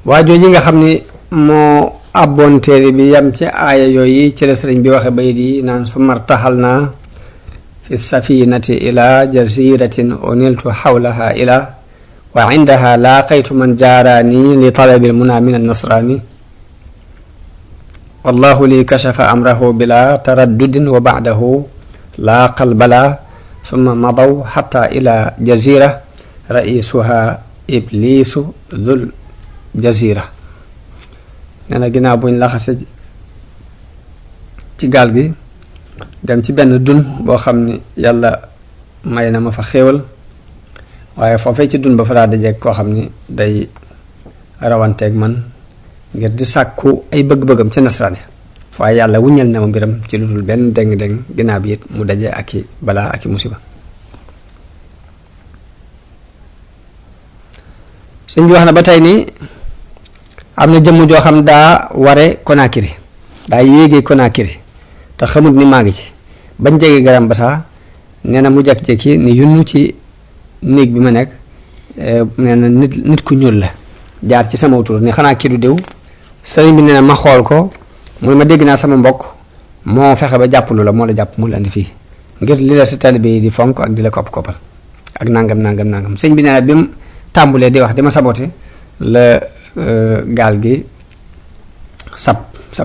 waa jooji nga xam ni moo abboon téere bi yam ci aaya yooyu ci la sëriñ bi waxe bayit yi naan su martaxal naa fi safinati ila jaziratin uniltu xawlaha ila wa indaha laaqaytu man jaaraani li talabil muna min annasrani wallahu li kashafa amrahu bila taraddudin wa bacdahu laaqal bala summa madaw xata ila jazira raisuha iblisu dhul jazira nee na ginnaaw buñ laxase ci gaal gi dem ci benn dun boo xam ni yàlla may na ma fa xéewal waaye foofee ci dun ba fa daa dajeeg koo xam ni day rawanteeg man ngir di sàkku ay bëgg-bëggam ca nasraani waaye yàlla wuññal na ma mbiram ci lu dul benn déng-déng ginnaaw bi it mu daje ak i balaa ak i musiba sëñ bi wax na ba tey ni am na jëmm joo xam daa ware Conakry daa yéegee Conakry te xamut ni maa ngi ci bañ jege garam basa nee na mu jekki-jekki ni yunnu ci néeg bi ma nekk nee na nit ku ñuul la jaar ci sama tur ni xanaa kii du diw sëriñ bi nee na ma xool ko mu ma dégg naa sama mbokk moo fexe ba jàppalu la moo la jàpp mu la andi fii ngir li la sa taalibe yi di fonk ak di la kopp-koppal ak nangam sëñ bi nee na bi mu tàmbulee di wax di ma sabote la gaal gi sab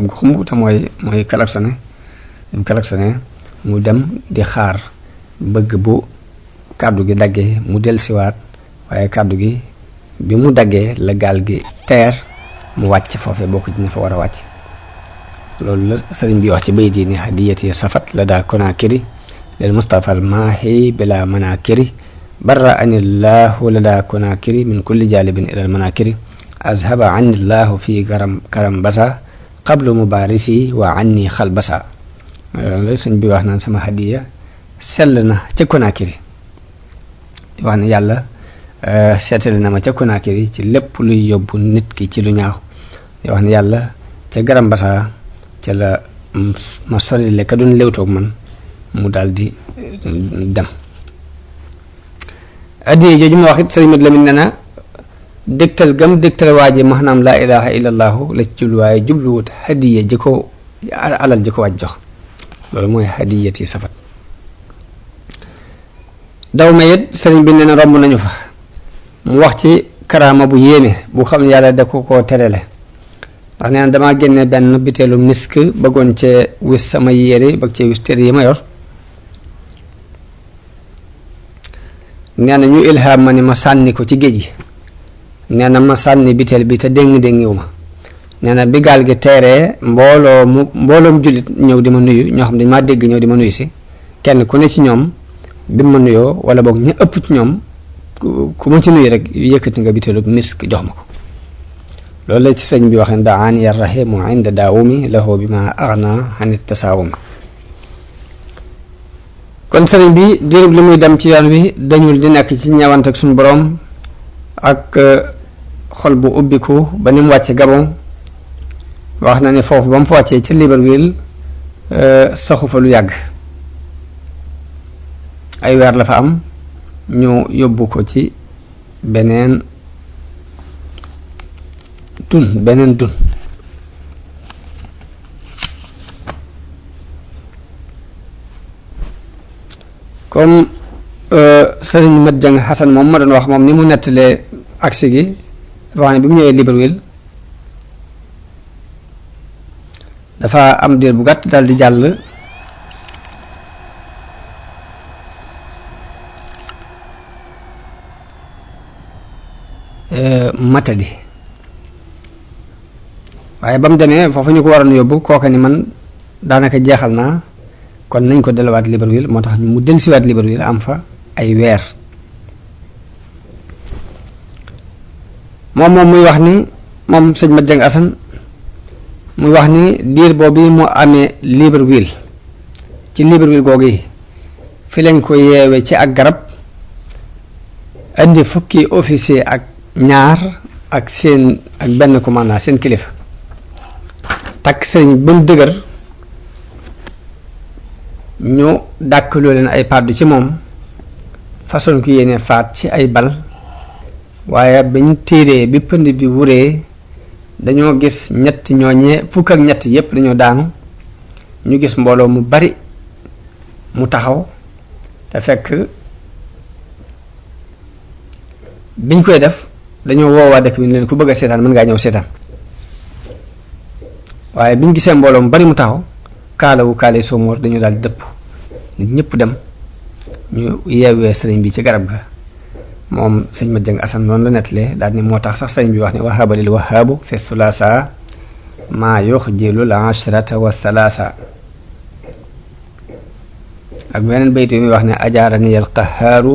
gu xumb te mooy klaxonné mu dem di xaar bëgg bu kàddu gi daggee mu dellusiwaat waaye kàddu gi bi mu daggee la gaal gi teer mu wàcc foofee bokk ci ne fa war a wàcc loolu la sëriñ bi wax ci bayit yi ni hadiyati safat la daa Conakry lil Mustafa al maahi bila manakiri barra anillahu la daa Conakry min kulli jalibin ilal manakiri azhaba anillahu fi karam basa qablu mubarisi wa anni xal basa loolu sëñ bi wax naan sama hadiya sell na ca Conakry di wax ne yàlla seetale na ma ca Conakry ci lépp luy yóbbu nit ki ci lu ñaaw di wax ne yàlla ca Garambassa ca la ma sorile ka doon léewtoog man mu daal di dem addiye jooju ma wax it sëriñ Mat Lamin ne na dégtal gam dégtal waa ji maanaam laa ilaha illallahu la ci jublu waaye jubluwut hadiya ji ko alal ji ko waaj jox loolu mooy hadiyati safat daw ma it sëriñ bi ne na romb nañu fa mu wax ci karaama bu yéeme bu xam ne yàlla da ko koo terele ndax nee na damaa génne benn biteelu misk bëggoon cee wis sama yére bëgg cee wis téere yi ma yor nee na ñu ilham ma ni ma sànni ko ci géej gi nee na ma sànni biteel bi te déng-déngiw ma nee na bi gaal gi teeree mbooloom jullit ñëw di ma nuyu ñoo xam dañ maa dégg ñëw di ma nuyu si kenn ku ne ci ñoom bi ma nuyoo wala boog ñu ëpp ci ñoom ku ma ci nuyu rek yëkkati nga biteelu misk jox ma ko loolu la ci sëñ bi waxee daani yarrahimu inda daawumi lahu bi ma agna anit tasaawumi kon sëriñ bi diirub li muy dem ci yoon wi dañul di nekk ci ñeewante ak suñu borom ak xol bu ubbiku ba ni mu wàcce Gabon wax na ne foofu ba mu fa wàccee ci Libreville saxu fa lu yàgg ay weer la fa am ñu yóbbu ko ci beneen dun comme sëriñ Mat Jang Xasan moom ma doon wax moom ni mu nettalee agsi gi wax ne bi mu ñëwee Libreville dafa am diir bu gàtt daal di jàll Matadi waaye ba mu demee foofu ñu ko waroon yóbbu kooka ni man daanaka jeexal naa kon nañ ko delluwaat Libreville moo tax mu dellusiwaat Libreville am fa ay weer moom muy wax ni moom sëñ Mat Jang Asan muy wax ni diir boobu mu amee Libreville ci Libreville googu yi fi lañ ko yeewe ci ak garab indi fukki officier ak ñaar ak seen ak benn commandant seen kilifa takk sëriñ ba mu dëgër ñu dàkkaloo leen ay pàddu ci moom façon ko yéene faat ci ay bal waaye bañ téeree bi pënd bi wuree dañoo gis ñett ñooñee fukk ak ñett yépp dañoo daanu ñu gis mbooloo mu bari mu taxaw te fekk biñ koy def dañoo woowaa dëkk bi leen ku bëgg a seetaan mën ngaa ñëw seetaan waaye biñ gisee mbooloo mu bari mu taxaw kaale soomoor dañu daal dëpp nit ñëpp dem ñu yeewee sëriñ bi ci garab ga moom sëñ Mat Jang Asan noonu la nettalee daal ni moo tax sax sëriñ bi wax ne wahaba lil wahaabu fi thulaasa maa yuxjilu l ashrata wa thalaasa ak beneen baytu yi muy wax ne ajaarani al qahaaru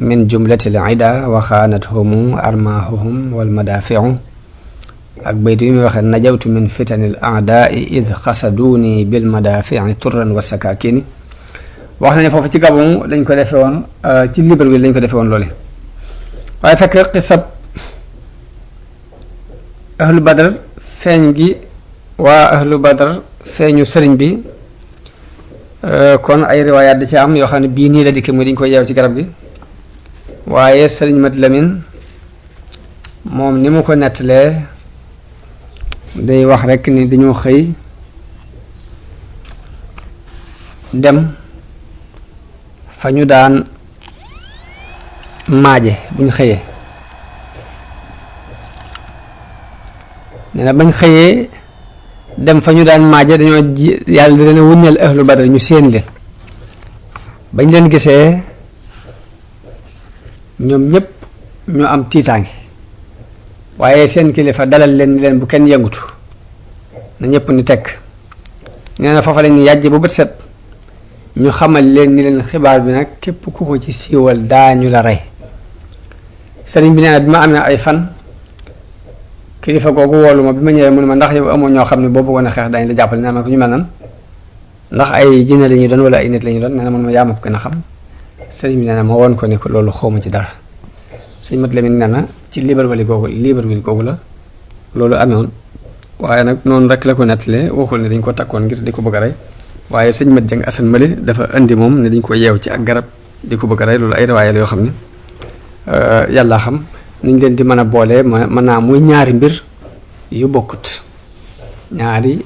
min jumlati l ida wa xaanathumu armaahuhum wal madaafiu ak baytu yi muy wax ne najawtu min fitani l aadaai id xasaduuni bil madaafici turran wa sakaakini wax na ne foofu ci Gabon lañ ko defee woon ci Libreville lañ ko defee woon loole waaye fekk xisab ahlu badar feeñ gi waa ahlu badar feeñu sëriñ bi kon ay riwaayaat da ci am yoo xam ne bii nii la dikke muy dañ koy yeew ci garab gi waaye sëriñ Mat Lamin moom ni mu ko nettalee day wax rekk ni dañoo xëy dem fa ñu daan maaje bu ñu xëyee nee na bañ xëyee dem fa ñu daan maaje dañoo yàlla di leen wuññal ahlu badar ñu séen leen bañ leen gisee ñoom ñëpp ñu am tiitaange waaye seen kilifa dalal leen ni leen bu kenn yëngutu na ñëpp ni tekk nee na foofa leen yàjj bu bët set ñu xamal leen ni leen xibaar bi nag képp ku ko ci siiwal daañu la rey sëriñ bi nee na bi ma amee ay fan kilifa googu woolu ma bi ma ñëwee mu ne ma ndax yow amoo ñoo xam ne boo bëggoon a xeex dañ la jàppale nee na ma ko ñu mel nan ndax ay jinne la ñuy doon wala ay nit la ñuy doon nee na man ma yaa ma ko gën a xam sëriñ bi nee na ma woon ko ne ko loolu xawma ci dara sëñ Mat Lamin nee na ci Libreville googu la loolu amewoon waaye nag noonu rek la ko nettalee waxul ne dañ ko takkoon ngir di ko bëgg a rey waaye sëñ Mat Jeng Asan Mali dafa indi moom ne dañ ko yeew ci ak garab di ko bëgg a rey loolu ay riwaaya la yoo xam ne yàlla xam niñ leen di mën a boolee mën naa muy ñaari mbir yu bokkut ñaari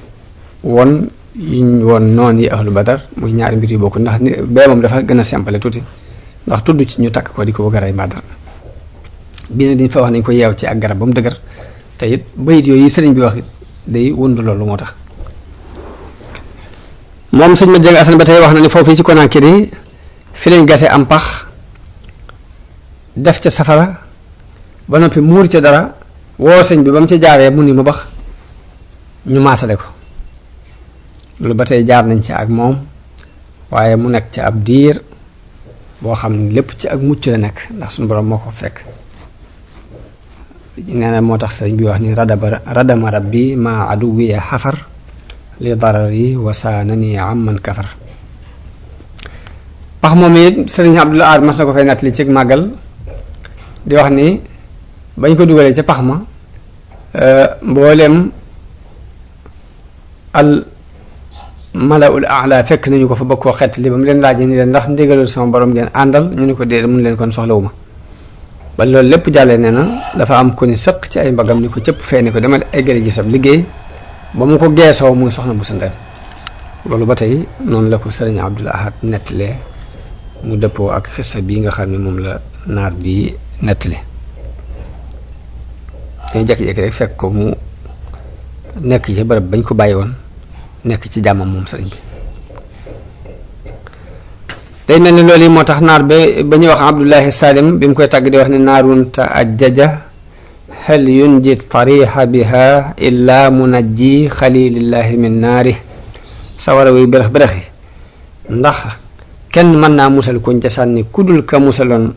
won yuñ woon noon yi ahlu badar muy ñaari mbir yu bokkut ndax ni bee moom dafa gën a simple tuuti ndax tudd ci ñu takk ko di ko bëgg a rey mbaa dara bii ne dañ fa wax nañ ko yeew ci ak garab ba mu dëgër te it bayit yooyu sëriñ bi wax it day wund loolu moo tax moom sëñ Mat Jeng Asan ba tey wax na ni foofu ci Conakry fi lañ gase am pax def ca safara ba noppi muur ca dara woo sëñ bi ba mu ca jaaree mu ni mu bax ñu maasale ko loolu ba tey jaar nañ ci ak moom waaye mu nekk ci ab diir boo xam ne lépp ci ak mucc la nekk ndax suñu borom moo ko fekk nee na moo tax sëñ bi wax ni radama rabbi ma aduwiya xafar li darari wasaanani amman kafar pax moom it sëriñ Abdul Ahad mas na ko fay nettali ci màggal di wax ni bañ ko dugalee ca pax ma mboolem al malaul aala fekk nañu ko fa bëgg koo xett li ba mu leen laajee ni leen ndax ndigalul sama borom ngeen àndal ñu ni ko dee mun leen kon soxlawu ma ba loolu lépp jàllee nee na dafa am ku ni sëq ci ay mbagam ni ko cëpp fee ni ko demal eggale ji sab liggéey ba mu ko geesoo muy soxna bu sa ndem loolu ba tey noonu la ko sëriñ Abdul Ahad nettalee mu dëppoo ak xissa bii nga xam ne moom la naar bi nettali dañu jékki-jékki rek fekk ko mu nekk ci bërëb bañ ko bàyyi woon nekk ci jàmmam moom sëriñ bi day mel ni loolu yi moo tax naar ba ñuy wax Abdullahi Salim bi mu koy tàgg di wax ne naarun ta ajjaja hal yunjit tariha biha illa munajji xalilillahi min naari sawara wuy bërëx bërëxi ndax kenn mën naa musal kuñ ca sànni kudul ka musaloon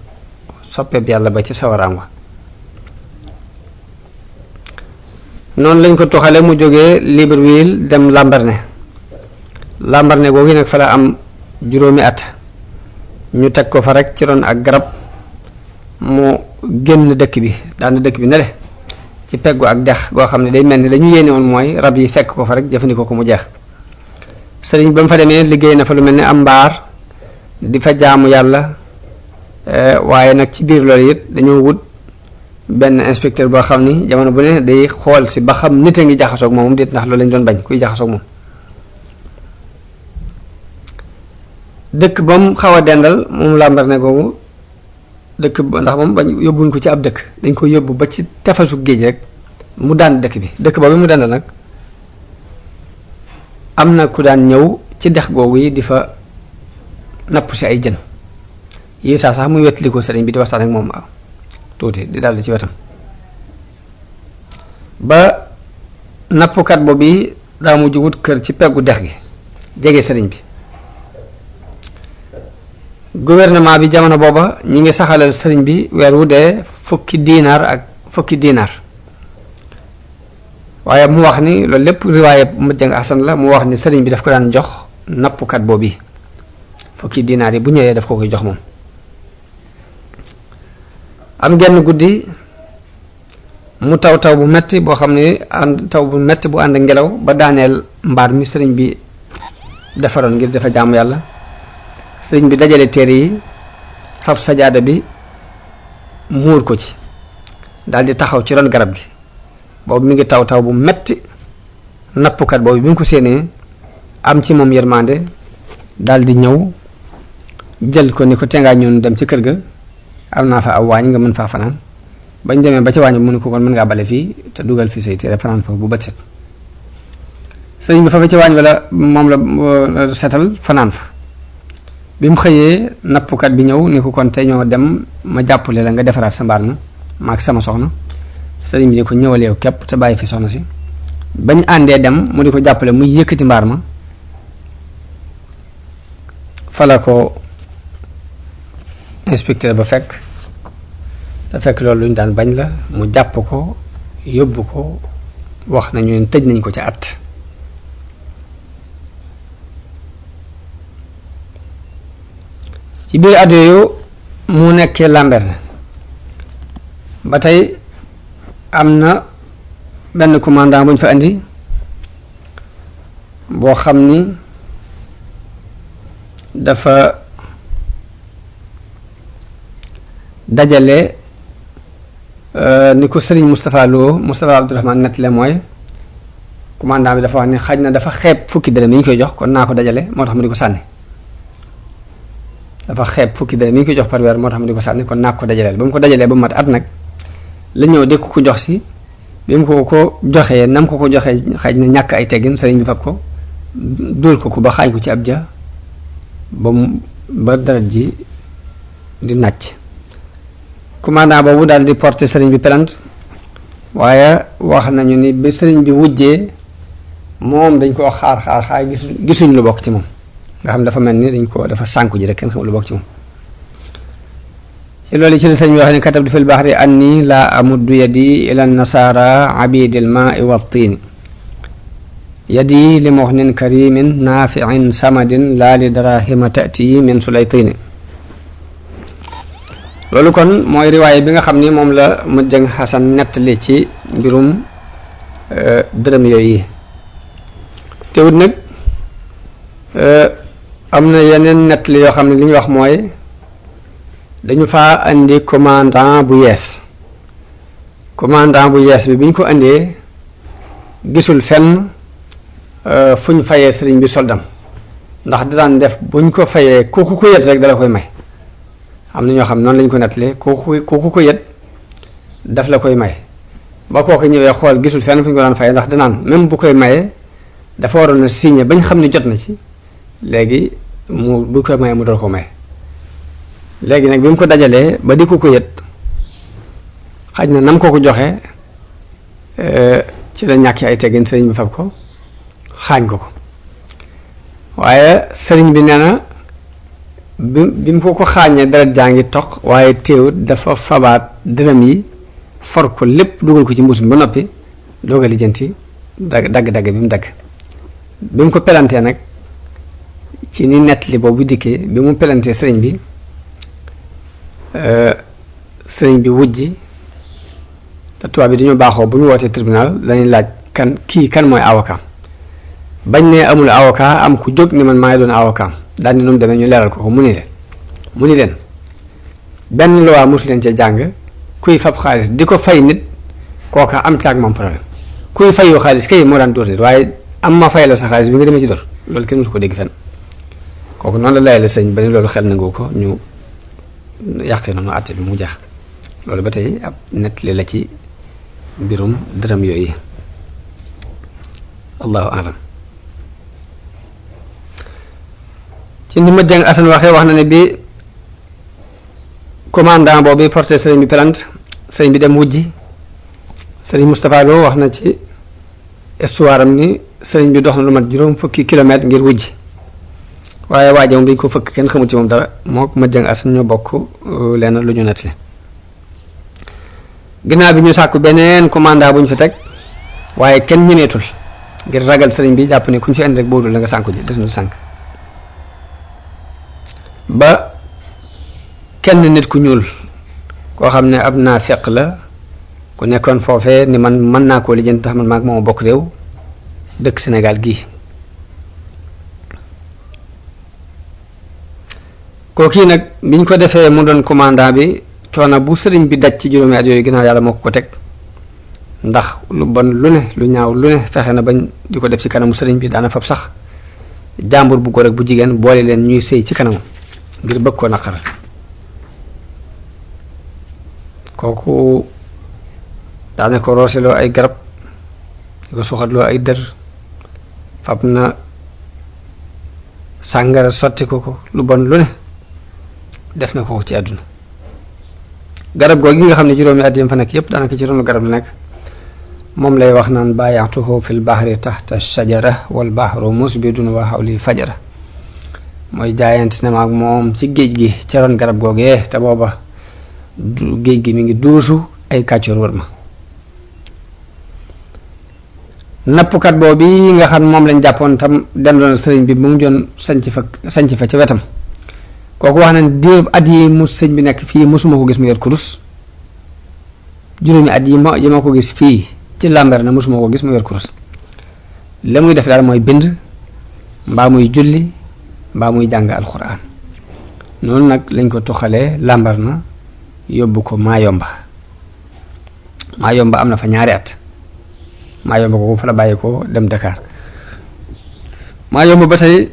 soppeeb yàlla ba ci sawaraam wa noonu lañ ko toxale mu jógee Libreville dem Lambaréné googu nag fa la am juróomi at ñu teg ko fa rek ci ron ak garab mu génn dëkk bi daan dëkk bi ne le ci peggu ak dex goo xam ne day mel ni dañu yéene woon mooy rab yi fekk ko fa rek jëfandikoo ko mu jeex sëriñ ba mu fa demee liggéey na fa lu mel ni am mbaar di fa jaamu yàlla waaye nag ci biir loolu it dañoo wut benn inspecteur boo xam ni jamono bu ne day xool si ba xam nit a ngi jaxasoog moom déet ndax loolu lañ doon bañ kuy jaxasoog moom dëkk ba mu xaw a dendal moom Lambaréné googu dëkk ba ndax moom bañ yóbbuñ ko ci ab dëkk dañ ko yóbbu ba ci tefasu géej rek mu daan dëkk bi dëkk boobu mu dendal nag am na ku daan ñëw ci dex googu yi di fa napp si ay jën yi saa sax muy wettali ko sëriñ bi di waxtaan ak moom tuuti di daldi ci wetam ba nappkat boobu daa mujj wut kër ci peggu dex gi jege sëriñ bi gouvernement bi jamono booba ñi ngi saxalal sëriñ bi weer wu dee fukki diinaar waaye mu wax ni loolu lépp riwaaye Mat Jeng Asan la mu wax ni sëriñ bi daf ko daan jox nappkat boobu fukki diinaar yi bu ñëwee daf ko koy jox moom am genn guddi mu taw bu metti boo xam ne taw bu metti bu ànd ngelaw ba daaneel mbaar mi sëriñ bi defaroon ngir dafa jaamu yàlla sëriñ bi dajale téere yi fab sajaada bi muur ko ci daldi taxaw ci ron garab gi boobu mi ngi taw bu metti nappkat boobu bi mu ko séenee am ci moom yërmande daldi ñëw jël ko ni ko tengaa ñoon dem ci kër ga am naa fa aw waañ nga mën faa fanaan bañ demee ba ci waañ bi mu ne ko kon mën ngaa bale fii te dugal fii say téere fanaan foofu bu bët set sëriñ bi fa ci waañ wala moom la setal fanaan fa bi mu xëyee nappkat bi ñëw ni ko kon te ñoo dem ma jàppale la nga defaraat sa mbaar ma maak sama soxna sëriñ bi ni ko ñëwal yow képp te bàyyi fi soxna si bañ àndee dem mu di ko jàppale muy yëkkati mbaar ma fala ko inspecteur ba fekk te fekk loolu lu ñu daan bañ la mu jàpp ko yóbbu ko wax nañu ne tëj nañ ko ci at ci biir at yooyu mu nekkee Lambaréné ba tey am na benn commandant bu ñu fa indi boo xam ni dafa dajale ni ko Serigne Moustapha Abdourahmane nettale mooy commandant bi dafa wax ni xaj na dafa xeeb fukki dërëm yi ñu koy jox kon naa ko dajale moo tax mu di ko sànni dafa xeeb fukki dërëm yi ñu koy jox par weer moo tax mu di ko sànni kon naa ko dajaleel ba mu ko dajalee ba mu mat at nag la ñëw di ko jox si bi mu ko joxee nam ko joxee xaj na ñàkk ay teggin sëriñ bi fab ko dóor ko ba xaañ ko ci ab ja ba dara ji di nàcc commandant boobu daal di porter sëriñ bi plainte waaye wax nañu ni ba sëriñ bi wujjee moom dañ koo xaar gisuñ lu bokk ci moom nga xam dafa mel ni dafa sànku ji rek kenn xamul lu bokk ci moom ci loolu ci la sëriñ bi wax ne katabtu fil bahri anni laa amuddu yadi ila nasara abidil maai wa tiini yadi li muxnin karimin naafiin samadin laa li darahima tati min sulaytini loolu kon mooy riwaaye bi nga xam ni moom la Mujjang Xasan nettali ci mbirum dërëm yooyu teewut nag am na yeneen nettali yoo xam ne li ñu wax mooy dañu faa andi commandant bu yees bi ñu ko andee gisul fenn fu ñu fayee sëriñ bi soldam ndax daan def bu ñu ko fayee ku ko yet rek dala koy may am na ñoo xam noonu lañu ko nettalee ku ko yet daf la koy may ba kooku ñëwee xool gisul fenn fu ñu ko daan fayee ndax danaan même bu koy mayee dafa waroon a signé bañ xam ne jot na ci léegi bu koy mayee mu door ko may léegi nag bi mu ko dajalee ba di ko yet xaj na nam ko joxe ci la ñàkki ay teggin sëriñ bi fab ko xaañ ko waaye sëriñ bi nee na bi mu ko xaañee deret jaa ngi toq waaye teewut dafa fabaat dërëm yi for ko lépp dugal ko ci mbuus mi ba noppi doog a lijjanti dagg-dagg bi mu dagg bi mu ko pelantee nag ci ni nett li boobu dikkee bi mu pelantee sëriñ bi wujji te tubaab bi dañoo baaxoo bu ñu wootee tribunal dañuy laaj kan mooy avocat bañ ne amul avocat am ku jóg ni man maa ngi doon avocat daal ni nu mu demee ñu leeral ko mu ni leen benn loi mosu leen cee jàng kuy fab xaalis di ko fay nit kooka am caag moom problème kuy fayoo xaalis kay moo daan dóor nit waaye am ma fay la sa xaalis bi nga demee ci dóor loolu kenn mosu ko dégg fenn kooku noonu la layee la sëñ ba ni loolu xel nangu ko ñu yàqee noonu àtte bi mu jeex loolu ba tey ab nettali la ci mbirum dërëm yooyu allahu alam ci ni Mujjang Asan waxee wax na ne bi commandant boobu porté sëriñ bi plainte sëriñ bi dem wujji sëriñ Moustapha Lo wax na ci histoire am ni sëriñ bi dox na lu mat juróom fukki kilomètre ngir wujji waaye waaje moom dañ ko fëkk kenn xamul ci moom dara moo Mujjang Asan ñoo bokk lenn lu ñu nettali ginnaaw bi ñu sàkku beneen commandant bu ñu fi teg waaye kenn ñemeetul ngir ragal sëriñ bi jàpp ne ku ñu fi indi rek boodul la nga sànku ji des na sànk ba kenn nit ku ñuul koo xam ne ab naa feq la ku nekkoon foofee ni man mën naa koo lijjanti tax man maag moom bokk réew dëkk Sénégal gii kooku nag biñ ko defee mu doon commandant bi coono bu sëriñ bi daj ci juróomi at yooyu ginnaaw yàlla moo ko teg ndax lu bon lu ne lu ñaaw lu ne fexe na bañ di ko def ci kanamu sëriñ bi daana fab sax jàmbur bu góor ak bu jigéen boole leen ñuy sëy ci kanamam ngir bëgg koo naqaral kooku daane ko rooseloo ay garab di ko suxatloo ay dër fab na sàngara sotti ko lu bon lu ne def na ko ci àdduna garab googu gi nga xam ne juróomi at yam fa nekk yépp daanaka ci ronu garab la nekk moom lay wax naan baayaatuhu fil bahri taxta shajara wal bahru musbidun wa hawli fajara mooy jaayante na ma ak moom ci géej gi ca ron garab googee te booba géej gi mi ngi duusu ay kàccoor wër ma nappkat boobu nga xam moom lañ jàppoon tam dendoon sëriñ bi bu mu joon sanc fa ca wetam kooku wax na diir at yi mu sëñ bi nekk fii mosuma ko gis mu yor kurus juróomi at yi ma ko gis fii ci Lambaréné mosuma ko gis mu yor kurus la muy def daal mooy bind mbaa muy julli mbaa muy jàng alxuraan noonu nag lañ ko tuxalee Lambaréné yóbbu ko Mayomba am na fa ñaari at Mayomba ko fa la bàyyi ko dem Dakar Mayomba ba tey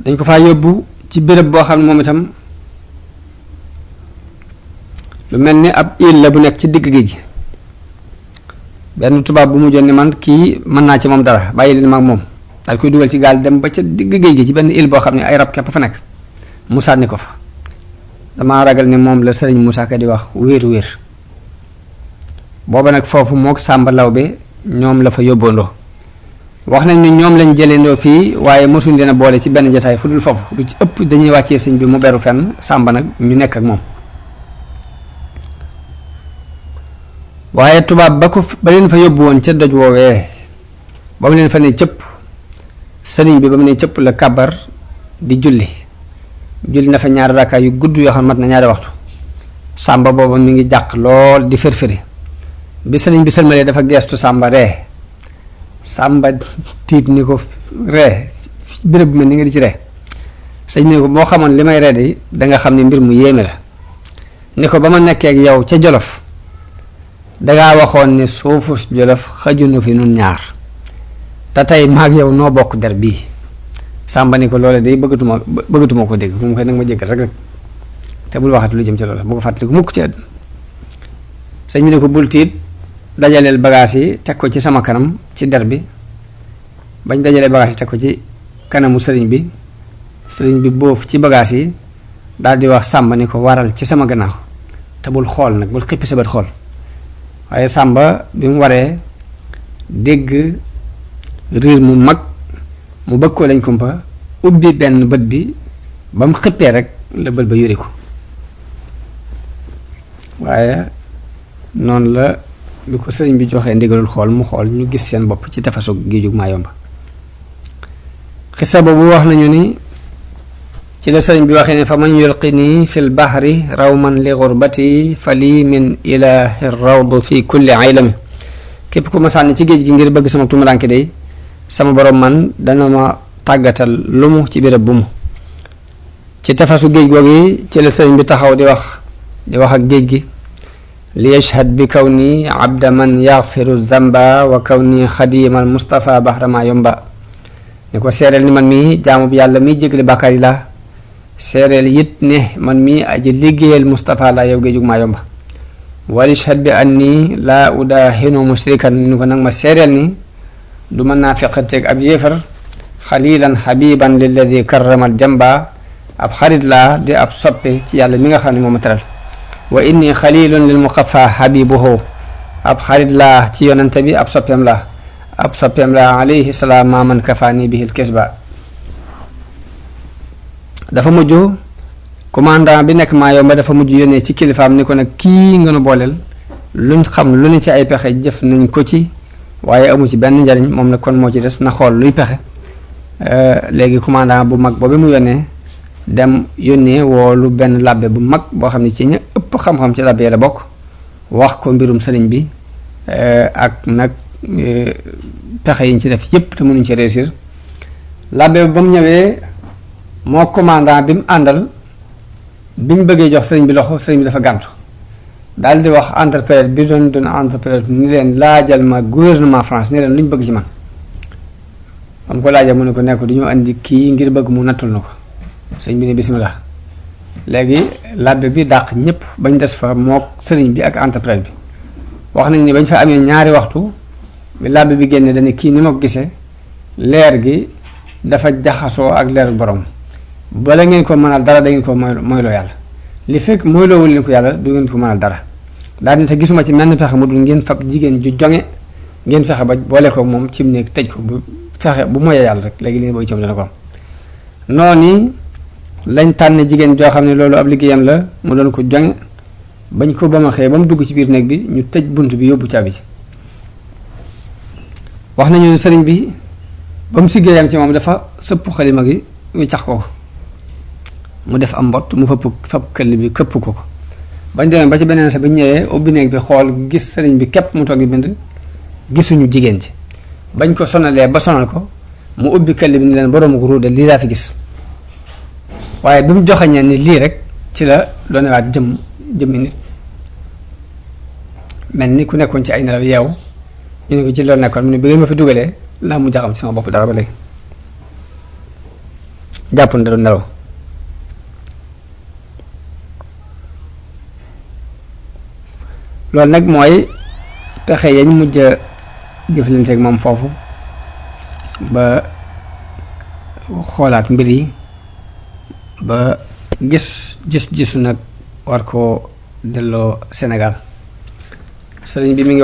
dañ ko faa yóbbu ci béréb boo xam ne moom itam lu mel ni ab île la bu nekk ci digg géej gi benn tubaab bu mu jonni man kii mën naa ci moom dara bàyyi leen mag moom daal koy dugal ci gaal dem ba ca digg géej gi ci benn île boo xam ne ay rab képp fa nekk mu sànni ko fa damaa ragal ni moom la sëriñ Moussa Ka di wax wéer booba nag foofu mook Sàmba Lawbe ñoom la fa yóbboondoo wax nañ ni ñoom lañ jëleendoo fii waaye mosuñ leen a boole ci benn jotaay fu dul foofu lu ci ëpp dañuy wàccee sëñ bi mu beru fenn Sàmba nag ñu nekk ak moom waaye tubaab ba leen fa yóbbu woon ca doj woowee ba mu leen fa ne cëpp sëriñ bi ba mu ne cëpp la kabar di julli na fa ñaari rakka yu gudd yoo xam mat na ñaari waxtu Sàmba booba mi ngi jàq lool di firfiri bi sëriñ bi sëlmalee dafa geestu Sàmba ree Sàmba tiit ni ko ree béréb bu mel ni nga di ci ree sëñ bi ni ko boo xamoon li may ree de danga xam ne mbir mu yéeme la ni ko ba ma nekkee ak yow ca Jolof dangaa waxoon ne suufu Jolof xajunu fi nun ñaar te tey maag yow noo bokk der bii Sàmba ni ko loole day bëggatuma ko dégg moom koy nag ma jéggal rek te bul waxati lu jëm ci loolu bu ko fàttali ko mukk ci àdduna sëñ bi ni ko bul tiit dajaleel bagage yi teg ko ci sama kanam ci der bi bañ dajalee bagage yi teg ko ci kanamu sëriñ bi boof ci bagage yi daal di wax Sàmba ni ko waral ci sama gannaaw te bul xool nag bul xippi sa bët xool waaye Sàmba bi mu waree dégg riir mu mag mu bëgg ko lañ kumpa ubbi benn bët bi ba mu xippee rek la bët ba yuri ko waaye noonu la bi ko sëriñ bi joxee ndigalul xool mu xool ñu gis seen bopp ci tefesu géejug Mayomba xisa boobu wax nañu ni ci la sëriñ bi waxee ne fa man yulqini fil bahri rawman li gurbati fa lii min ilahi rawdu fi kulli aylami képp ku ma sànni ci géej gi ngir bëgg sama tumuranke day sama borom man dana ma tàggatal lu mu ci béréb bu mu ci tefesu géej googu ci la sëriñ bi taxaw di wax ak géej gi li yashhad bi kaw ni abda man yaxfiru zamba wa kaw ni xadimal Mustafa bahra Mayomba ni ko seereel ni man mi jaamu bi yàlla mi jégle bàkkaar yi la seereel it ne man mi aji liggéeyal Mustafa la yow géejug Mayomba walishhad bi anni laa udahinu musrikan ni ko nag ma seereel ni du mën naa feqanteeg ab yéefar xalilan habiban lilladi karramal jamba ab xarit laa di ab soppe ci yàlla mi nga xam ne moo ma teral wa inni xalilun lil muqaffa habibuhu ab xarit laa ci yonante bi ab soppeem laa alayhi salaam ma man kafaani bihil kisba dafa mujj commandant bi nekk Mayomba dafa mujj yónnee ci kilifaam ni ko nag kii nga nu booleel luñ xam lu ne ci ay pexe jëf nañ ko ci waaye amu ci benn njariñ moom nag kon moo ci des na xool luy pexe léegi commandant bu mag boobu mu yónnee dem yónnee woolu benn labbe bu mag boo xam ne ci ña ëpp xam-xam ci labbe la bokk wax ko mbirum sëriñ bi ak nag pexe yi ñu ci def yépp te mënuñ ci réussir labbe ba mu ñëwee moo commandant bi mu àndal bi ñu bëggee jox sëriñ bi loxo sëriñ bi dafa gàntu daal di wax interprète bi doon interprète ni leen laajal ma gouvernement France ni leen lu ñu bëgg ci man am ko laajal mu ne ko nekk du ñu andi kii ngir bëgg mu nattul na ko sëriñ bi ne bismillah léegi labbe bi dàq ñëpp bañ des fa mook sëriñ bi ak interprète bi wax nañ ni bañ fa amee ñaari waxtu bi labbe bi génne dañu kii ni ma ko gisee leer gi dafa jaxasoo ak leer borom bala ngeen ko mënal dara da ngeen ko moyloo yàlla li fekk moyloowul leen ko yàlla du ngeen ko mënal dara daal di te gisuma ci menn fexe mu dul ngeen fab jigéen ju jonge ngeen fexe ba boole ko moom ci mu nekk tëj ko bu fexe bu moyee yàlla rek léegi li nga bëgg ci moom dana ko am noonu lañ tànn jigéen joo xam ne loolu ab liggéeyam la mu doon ko jonge bañ ko ba ma xëyee ba mu dugg ci biir néeg bi ñu tëj bunt bi yóbbu caabi ci wax nañu ne sëriñ bi ba mu siggéeyam ci moom dafa sëpp xalima gi wiccax ko mu def am mbott mu fab këll bi këpp ko bañ demee ba ci beneen sa bi ñëwee ubbi néeg bi xool gis sëriñ bi képp mu toog di bind gisuñu jigéen ci bañ ko sonalee ba sonal ko mu ubbi këll bi ni leen boroomu ko ruude lii laa fi gis waaye bi mu joxañee ni lii rek ci la doonewaat jëmmi nit mel ni ku nekkoon ci ay nelaw yeew ñu ne ko ci loolu nekkoon mu ne bi ngeen ma fi dugalee laa mu jaxam ci sama bopp dara ba léegi jàpp na da doon nelaw loolu nag mooy pexe yañ mujj a jëflanteeg moom foofu ba xoolaat mbir yi ba gisu nag war koo delloo Sénégal sëriñ bi mi ngi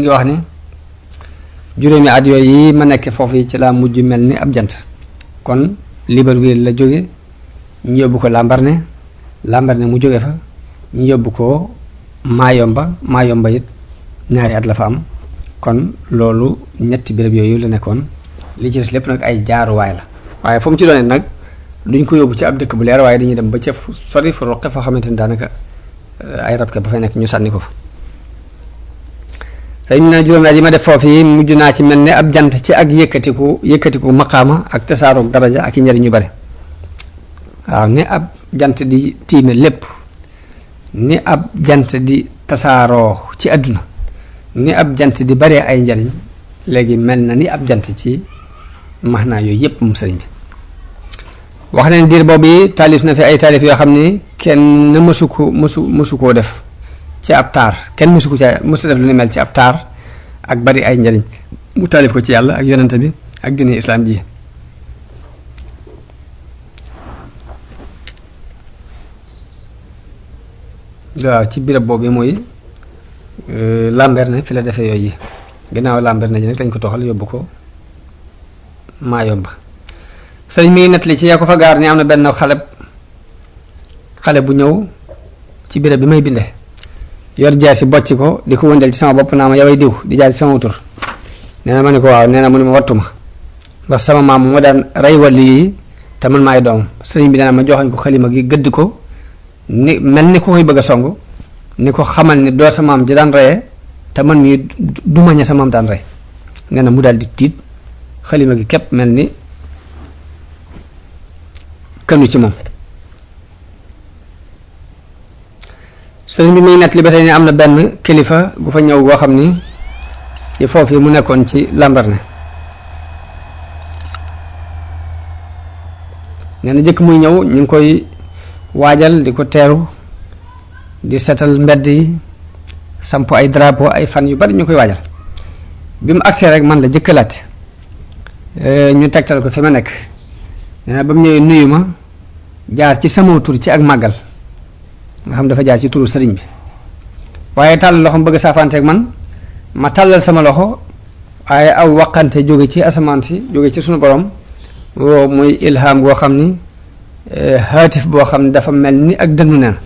wax ni juróomi at yooyu yi ma nekk foofu yi ci laa mujj mel ni ab jant kon Libreville la jóge ñu yóbbu ko Lambaréné mu jóge fa ñu yóbbu ko Mayomba it ñaari at la fa am kon loolu ñetti béréb yooyu la nekkoon li ci des lépp nag ay jaaruwaay la waaye fu mu ci doonee nag duñ ko yóbbu ci ab dëkk bu leer waaye dañuy dem ba ca fu sori fu roqe foo xamante ni daanaka ay rab ke ba fay nekk ñu sànni ko fa tey ñu ne juróomi at yi ma def foofu yi mujj naa ci mel ne ab jant ci ak yëkkatiku maqaama ak tasaaroog daraja ak i njëriñ yu bare waaw ni ab jant di tiime lépp ni ab jant di tasaaroo ci àdduna ni ab jant di bare ay njariñ léegi mel na ni ab jant ci maxnaa yooyu yépp mu sëriñ bi wax leen diir boobu yi taalif na fi ay taalif yoo xam ni kenn mësu koo def ci ab taar kenn mësu def lu ni mel ci ab taar ak bari ay njariñ mu taalif ko ci yàlla ak yonente bi ak diine islaam ji waaw ci birab boobu mooy Lambaréné fi la defee yooyu yi ginnaaw Lambaréné ji nag dañ ko toxal yóbbu ko Mayomba sëriñ mi ngi nettali ci yaa ko fa gaar ni am na benn xale bu ñëw ci birab bi may binde yor jaasi bocc ko di ko wëndeel ci sama bopp naa ma yoway diw di jaar ci sama tur nee na ma ne ko waaw nee na mu ne ma wattu ma ndax sama maam moo daan rey wàllu yi te man maay doom sëriñ bi nee na ma joxañ ko xalima gi gëdd ko ni mel ni ko koy bëgg a song ni ko xamal ni doo sa maam ji daan reyee te man mii du ma ña sa maam daan rey nee na mu daal di tiit xalima gi képp mel ni kënu ci moom sëriñ bi muy nett li ba tey ni am na benn kilifa gu fa ñëw goo xam ni ci foofu yi mu nekkoon ci Lambaréné nee na jëkk muy ñëw ñu ngi koy waajal di ko teeru di setal mbedd yi samp ay drapeau ay fan yu bari ñu koy waajal bi mu agsee rek man la jëkkalaat ñu tegtal ko fi ma nekk nee na ba mu ñëwee nuyu ma jaar ci sama tur ci ak màggal nga xam dafa jaar ci turu sëriñ bi waaye tàllal loxo bëgg saafanteeg man ma tàllal sama loxo waaye aw waqante jóge ci asamaan si jóge ci sunu borom woo muy ilham goo xam ni haatif boo xam ne dafa mel ni ak dënnu neen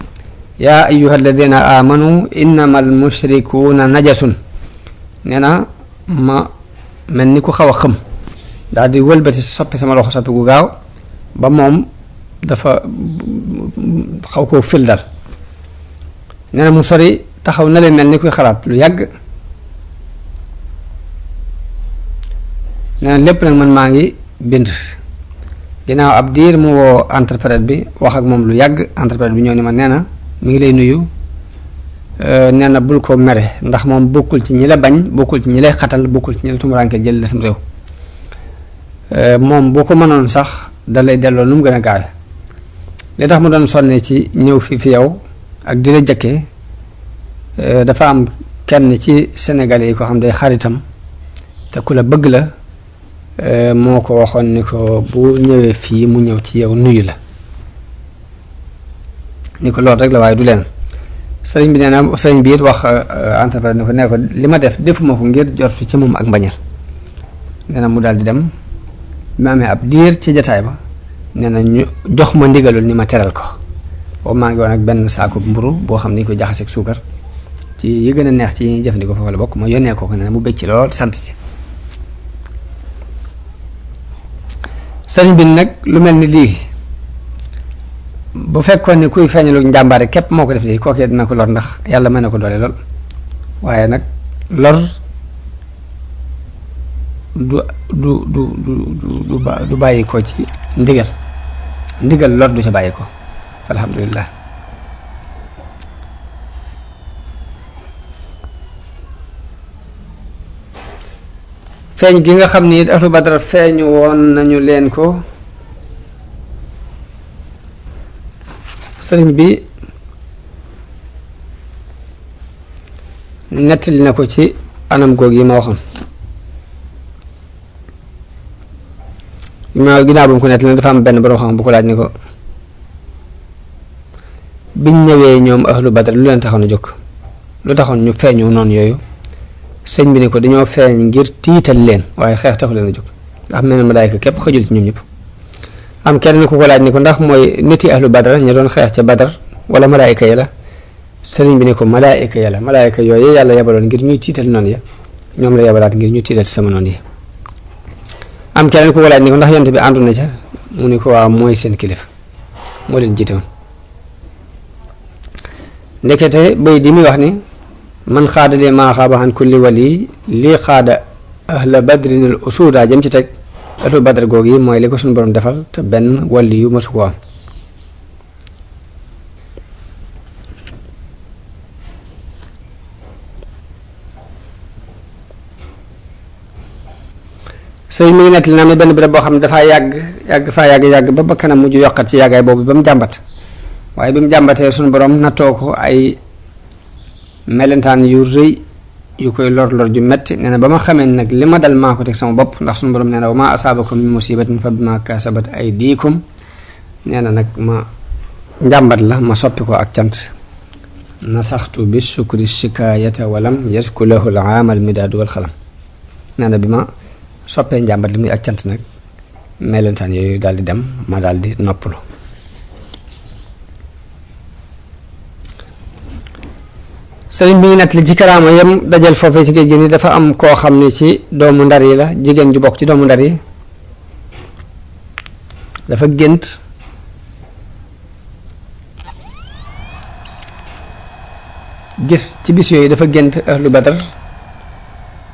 yaa ayyuha alladina amanu innama al mushrikuuna najasun nee na ma mel ni ku xaw a xëm daal di wëlbati soppi sama loxo soppi gu gaaw ba moom dafa xaw koo fil dal nee na mu sori taxaw na leen mel ni kuy xalaat lu yàgg nee na lépp nag man maa ngi bind ginnaaw ab diir mu woo interprète bi wax ak moom lu yàgg interprète bi ñëw ni ma nee na mi ngi lay nuyu nee na bul ko mere ndax moom bokkul ci ñi la bañ bokkul ci ñi lay xatal bokkul ci ñi la tumuraanke jël la sam réew moom boo ko mënoon sax da lay delloo nu mu gën a gaawe li tax mu doon sonne ci ñëw fi yow ak di la jëkkee dafa am kenn ci Sénégalais yi ko xam day xaritam te ku la bëgg la moo ko waxoon ni ko bu ñëwee fii mu ñëw ci yow nuyu la ni ko loolu rek la waaye du leen sëriñ bi nee na sëriñ bi it wax entrepreneur ni ko nee ko li ma def defuma ko ngir jortu ci moom ak mbañal nee na mu daal di dem bi ma amee ab diir ci jataay ba nee na ñu jox ma ndigalul ni ma teral ko boobu maa ngi woon ak benn saako mburu boo xam ni ko jaxaseeg suukar ci yi gën a neex ci yi ñuy jëfandikoo foofu la bokk ma yónnee ko nee na mu bëgg ci lool sant ci sëriñ bi nag lu mel ni lii bu fekkoon ni kuy feeñalu njàmbaare képp moo ko def lii kookee dina ko lor ndax yàlla mën na ko doole lool waaye nag lor du bàyyi ko ci ndigal lor du ca bàyyi ko alhamdulillah. feeñ gi nga xam ni ahlu badar feeñu woon nañu leen ko sëriñ bi nettali na ko ci anam goog yi ma waxoon ginnaaw bu mu ko nettali dafa am benn borom xam bu ko laaj ni ko biñ ñëwee ñoom ahlu badar lu leen taxoon a jóg lu taxoon ñu feeñu noonu yooyu sëñ bi ne ko dañoo feeñ ngir tiital leen waaye xeex taxu leen a jóg ndax mel na malaayka képp xëjul ci ñoom ñëpp am kenn ku ko laaj ni ko ndax mooy niti ahlu badar ña doon xeex ca badar wala malaayka ya la sëriñ bi ne ko malaayka ya la malaayka yooyu yàlla yabaloon ngir ñuy tiital noonu ya ñoom la yabalaat ngir ñuy tiital sama noonu yi am keneen ku ko laaj ni ko ndax yonent bi àndu na ca mu ne ko waaw mooy seen kilifa moo leen jiite woon ndekete bay di muy wax ni man xaada li maa xaaba an kulli wali lii xaada ahla badrin al usuda jëm ci teg ahlu badar goog yi mooy li ko suñu borom defal te benn wali yu mësu ko am sëñ mi ngi nekk li naa ne benn béréb boo xam ne dafaa yàgg ba bakkanam mujj yokkat ci yàggaay boobu ba mu jàmbat waaye bi mu jàmbatee suñu borom nattoo ko ay melentaan yu rëy yu koy lor ju metti nee na ba ma xamee nag li ma dal maa ko teg sama bopp ndax suñu borom nee na wa ma asaabakum min musibatin fa bima kasabat aydikum nee na nag ma njàmbat la ma soppi ko ak cant nasaxtu bi sukri shikaayata walam yasku lahu al aamal midaadu wal xalam nee na bi ma soppee njàmbat li muy ak cant nag melentaan yooyu daal di dem ma daal di noppalu sëriñ bi ñu nett li ci karaama yam dajal foofee ci géej gi ni dafa am koo xam ne ci doomu ndar yi la jigéen ju bokk ci doomu ndar yi dafa gént gis ci bis yooyu dafa gént ahlu badar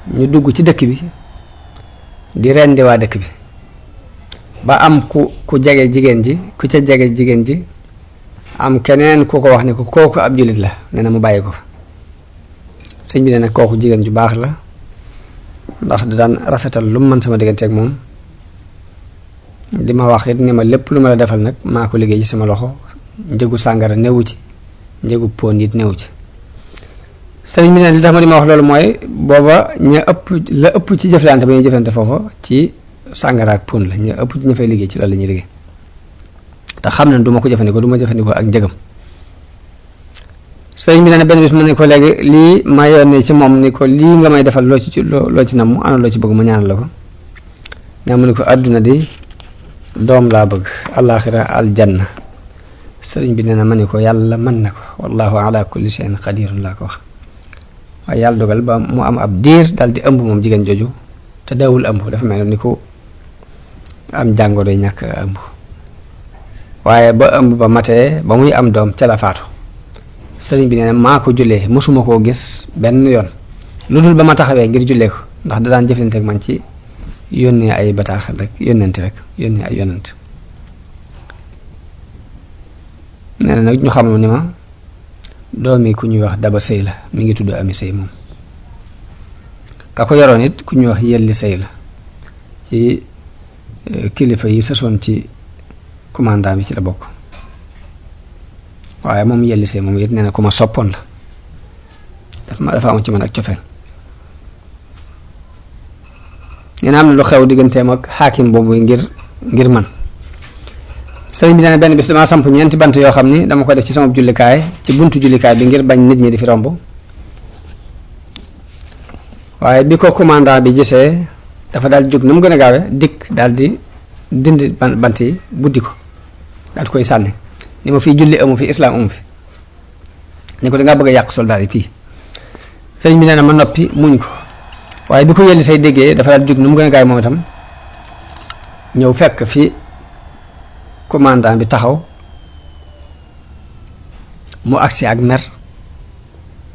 ñu dugg ci dëkk bi di rendi waa dëkk bi ba am ku jege jigéen ji ku ca jege jigéen ji am keneen ku ko wax ne ko kooku ab jullit la nee na mu bàyyi ko fa sëñ bi ne nag kooku jigéen ju baax la ndax da daan rafetal lu mu mën sama diggante ak moom li ma wax it ni ma lépp lu ma la defal nag maa ko liggéey ci sama loxo njëgu sàngara newu ci njëgu pon it newu ci sëriñ bi ne li tax ma di ma wax loolu mooy booba la ëpp ci jëflante ba ñuy jëflante foofa ci sàngara ak pon la ña ëpp ci ña fay liggéey ci loolu la ñuy liggéey te xam na du ma ko jëfandikoo du ma jëfandikoo ak njëgam sëriñ bi ne benn bis mu ne ko léegi lii ma yónnee ci moom ni ko lii nga may defal loo ci namm ana loo ci bëgg ma ñaanal la ko ñaa mu ne ko àdduna di doom laa bëgg alaaxira aljanna sëriñ bi nee na ma ne ko yàlla mën na ko wallahu ala kulli shay'in qadirun laa ko wax waaye yàlla dogal ba mu am ab diir daal di ëmb moom jigéen jooju te dawul ëmb dafa mel ni ko am jàngoro yi ñàkk ëmb waaye ba ëmb ba matee ba muy am doom ca la faatu sëriñ bi nee na maa ko jullee mosuma koo gis benn yoon lu dul ba ma taxawee ngir jullee ko ndax da daan jëflante ak man ci yónnee ay bataaxal rek yónnente rek yónnee ay yónnent nee na nag ñu xamal ni ma doomi ku ñuy wax daba sëy la mi ngi tudd ami sëy moom ka ko yoroon it ku ñuy wax yelli sëy la ci kilifa yi sasoon ci commandant bi ci la bokk waaye moom yelli sëy moom it nee na ku ma soppoon la dafa am ci man ak cofeel nee na am na lu xew digganteem ak xaakim boobu ngir man sëriñ bi nee na benn bis damaa samp ñeenti bant yoo xam ni dama ko def ci sama jullikaay ci buntu jullikaay bi ngir bañ nit ñi di fi romb waaye bi ko commandant bi gisee dafa daal jóg na mu gën a gaawe dikk daal di dindi bant yi buddi ko daal di koy sànni ni ma fii julli amu fi islaam amu fi ni ko dangaa bëgg a yàq soldaar yi fii sëriñ bi nee na ma noppi muñ ko waaye bi ko yelli say déggee dafa daal jóg nu mu gën a gaay moom itam ñëw fekk fi commandant bi taxaw mu agsi ak mer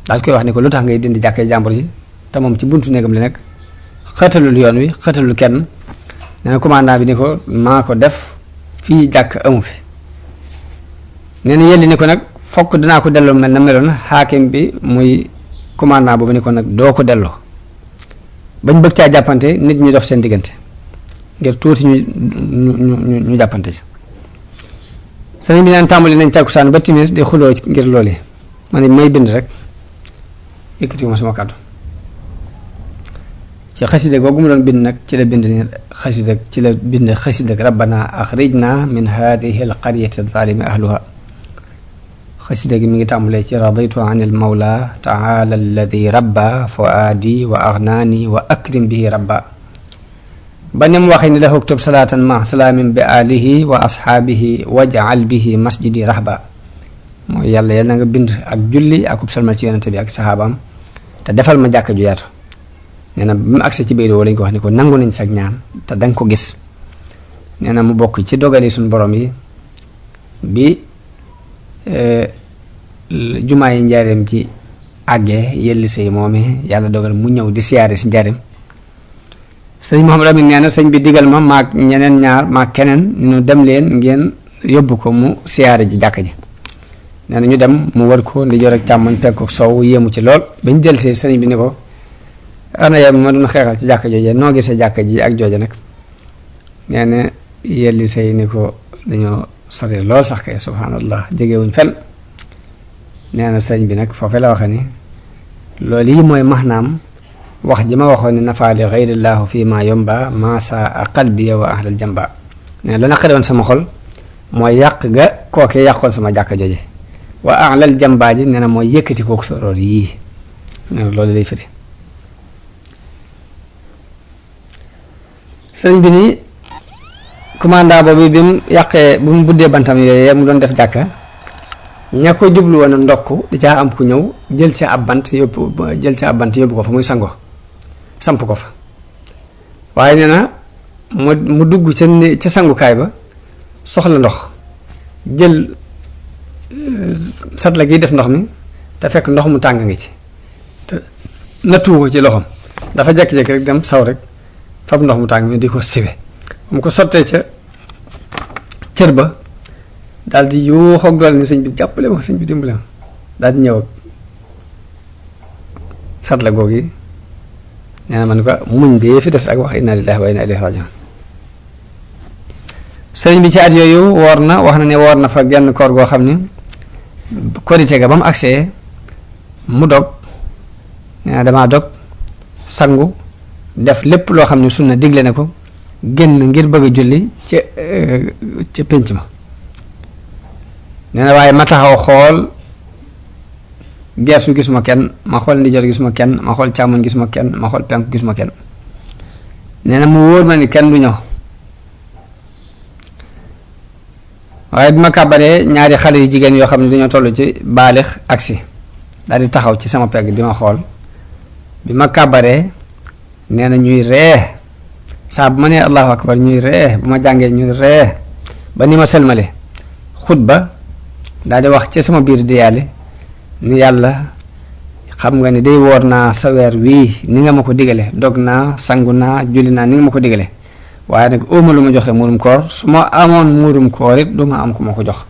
daal koy wax ni ko lu tax ngay dindi jàkkee jàmbur ji te moom ci buntu néegam li nekk xëtalul yoon wi xëtalul kenn. nee na commandant bi ni ko maa ko def fii jàkk amu fi nee na yelli ni ko nag fokk dinaa ko delloo mel na meloon xaakim bi muy commandant boobu ni ko nag doo ko delloo bañ bëgg caa jàppante nit ñi dox seen diggante ngir tuuti ñu jàppante ci sëriñ bi naan tàmbali nañ takkusaan ba timis di xuloo ngir loolu yi ma ne may bind rek yëkkatiwuma sama kàddu ci xasida googu mu doon bind nag ci la bind ni xasida rabbana axrijna min hadihi alqaryati zalimi ahluha xasida gi mi ngi tàmbalee ci raditu an il mawla taala alladi rabba fuaadi wa agnaani wa akrim bihi rabba ba ni mu waxee ni la uktub salaatan ma salaamin bi alihi wa ashaabihi waj'al bihi masjidi rahba mooy yàlla yal na nga bind ak julli akub salmal ci yonente bi ak saxaabaam te defal ma jàkka ju yaatu nee na bi mu agsee ci biir woo lañ ko wax ni ko nangu nañ sag ñaan te danga ko gis nee na mu bokk ci dogali suñu borom yi bi jumaa yi njaareem ci àggee yelli say moome yàlla dogal mu ñëw di siyaare si njaareem sëñ Mouhamadou Amine nee na sëñ bi digal ma maag ñeneen ñaar maag keneen ñu dem leen ngeen yóbbu ko mu siyaare ji jàkka ji nee na ñu dem mu wër ko ndi joor ak càmmoñ penku soow yéemu ci lool bañ jël see sëñ bi ni ko ana yow ma doon xeexal ci jàkka jooje noo gisee jàkka ji ak jooje nag nee na yelli say ni ko dañoo sore lool sax kay subhanallah jegewuñ fenn nee na sëñ bi nag foofee la waxe ni loolu yi mooy maanaam wax ji ma waxoon ni nafaali xayrillahu fii ma yomba masa qalbi wa ahlal jamba nee na la naqari woon sama xol mooy yàq ga kookee yàqoon sama jàkka jooje wa ahlal jamba ji nee na mooy yëkkati kooku soroor yii nee na loolu lay firi sëñ bi ni commandant boobu bi mu yàqee bu mu buddee bantam yooyee mu doon def jàkka ña ko jublu woon a ndokk di caa am ku ñëw jël ci ab bant yóbbu ko fa muy sango samp ko fa waaye nee na mu dugg ca sangukaay ba soxla ndox jël satla gi def ndox mi te fekk ndox mu tàng ngi ci te nattuwu ko ci loxoom dafa jekki-jekki rek dem saw rek fab ndox mu tàng mi di ko siwe mu ko sottee ca cër ba daal di yuuxoog doole ni sëñ bi jàppale ma sëñ bi dimbale ma daal di ñëw ak satla googi nee na man ko muñ dee fi des ak wax inna lillahi wa inna ilayhi rajiun sëñ bi ci at yooyu woor na wax na ne woor na fa genn koor goo xam ni korite ga ba mu agsee mu dog nee na damaa dog sangu def lépp loo xam ne sunna digle na ko génn ngir bëgg a julli ca pénc ma nee na waaye ma taxaw xool geesu gisuma kenn ma xool ndijoor gisuma kenn ma xool càmmoñ gisuma kenn ma xool penk gisuma kenn nee na mu wóor ma ni kenn du ñëw waaye bi ma kàbbaree ñaari xale yu jigéen yoo xam ne dañoo toll ci baalix agsi daal di taxaw ci sama pegg di ma xool bi ma kàbbaree nee na ñuy ree saa bu ma nee allahu akbar ñuy ree bu ma jàngee ñuy ree ba ni ma selmale xutba daal di wax ci sama biir di yàlla ni yàlla xam nga ni day woor naa sa weer wii ni nga ma ko digale dog naa sangu naa julli naa ni nga ma ko digale waaye nag óoma lu ma joxe muurum koor su ma amoon muurum koor it du ma am ku ma ko jox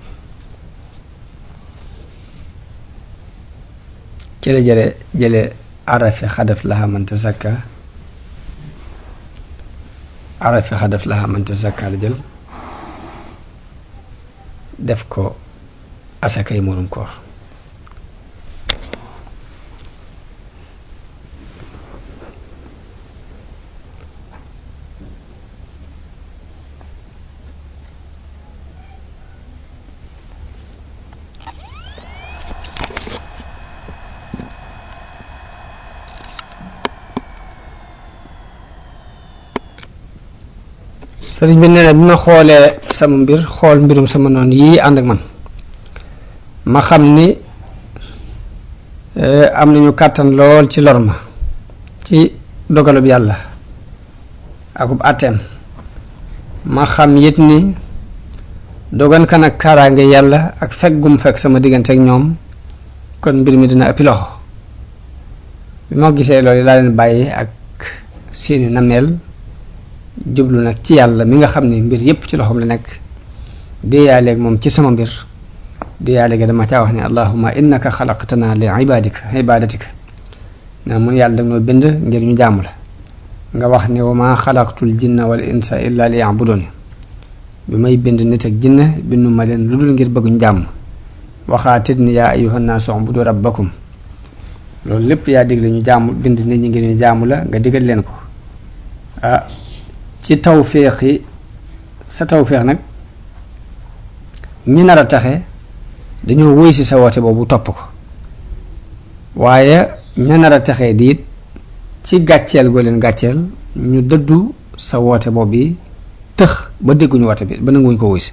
ci la jële arafi xadaf laha man tazakka arafi xadaf laha man tazakka la jël def ko asakay muurum koor sëriñ bi nee na bi ma xoolee sama mbir xool mbirum sama noonu yii ànd ak man ma xam ni am nañu kàttan lool ci lor ma ci dogalub yàlla akub àtteem ma xam yit ni dogan kan ak kaaraange yàlla ak fekk gum fekk sama diggante ak ñoom kon mbir mi dina ëppi loxo bi ma gisee loolu laa leen bàyyi ak seeni nameel jublu nag ci yàlla mi nga xam ni mbir yépp ci loxoom la nekk déeyaaleeg moom ci sama mbir déeyaaleeg dama caa wax ne allahumma innaka xalaqtana li ibadatika na mun yàlla dañoo bind ngir ñu jaamu la nga wax ne wa ma xalaqtul jinna wal insa illa li ya'budun bi may bind nit ak jinne bindu ma leen lu dul ngir bëgg ñu jàmm waxaatit ni yaa ayyuhan naasu ubudu rabbakum loolu lépp yaa digle ñu jaamu bind nit ñi ngir ñu jaamu la nga digal leen ko ci tawféex yi sa tawféex nag ñi nar a taxe dañoo wóy si sa woote boobu topp ko waaye ña nar a taxee diit ci gàcceel goo leen gàcceel ñu dëddu sa woote boobu bi tëx ba dégguñu woote bi ba nanguñ ko wuy si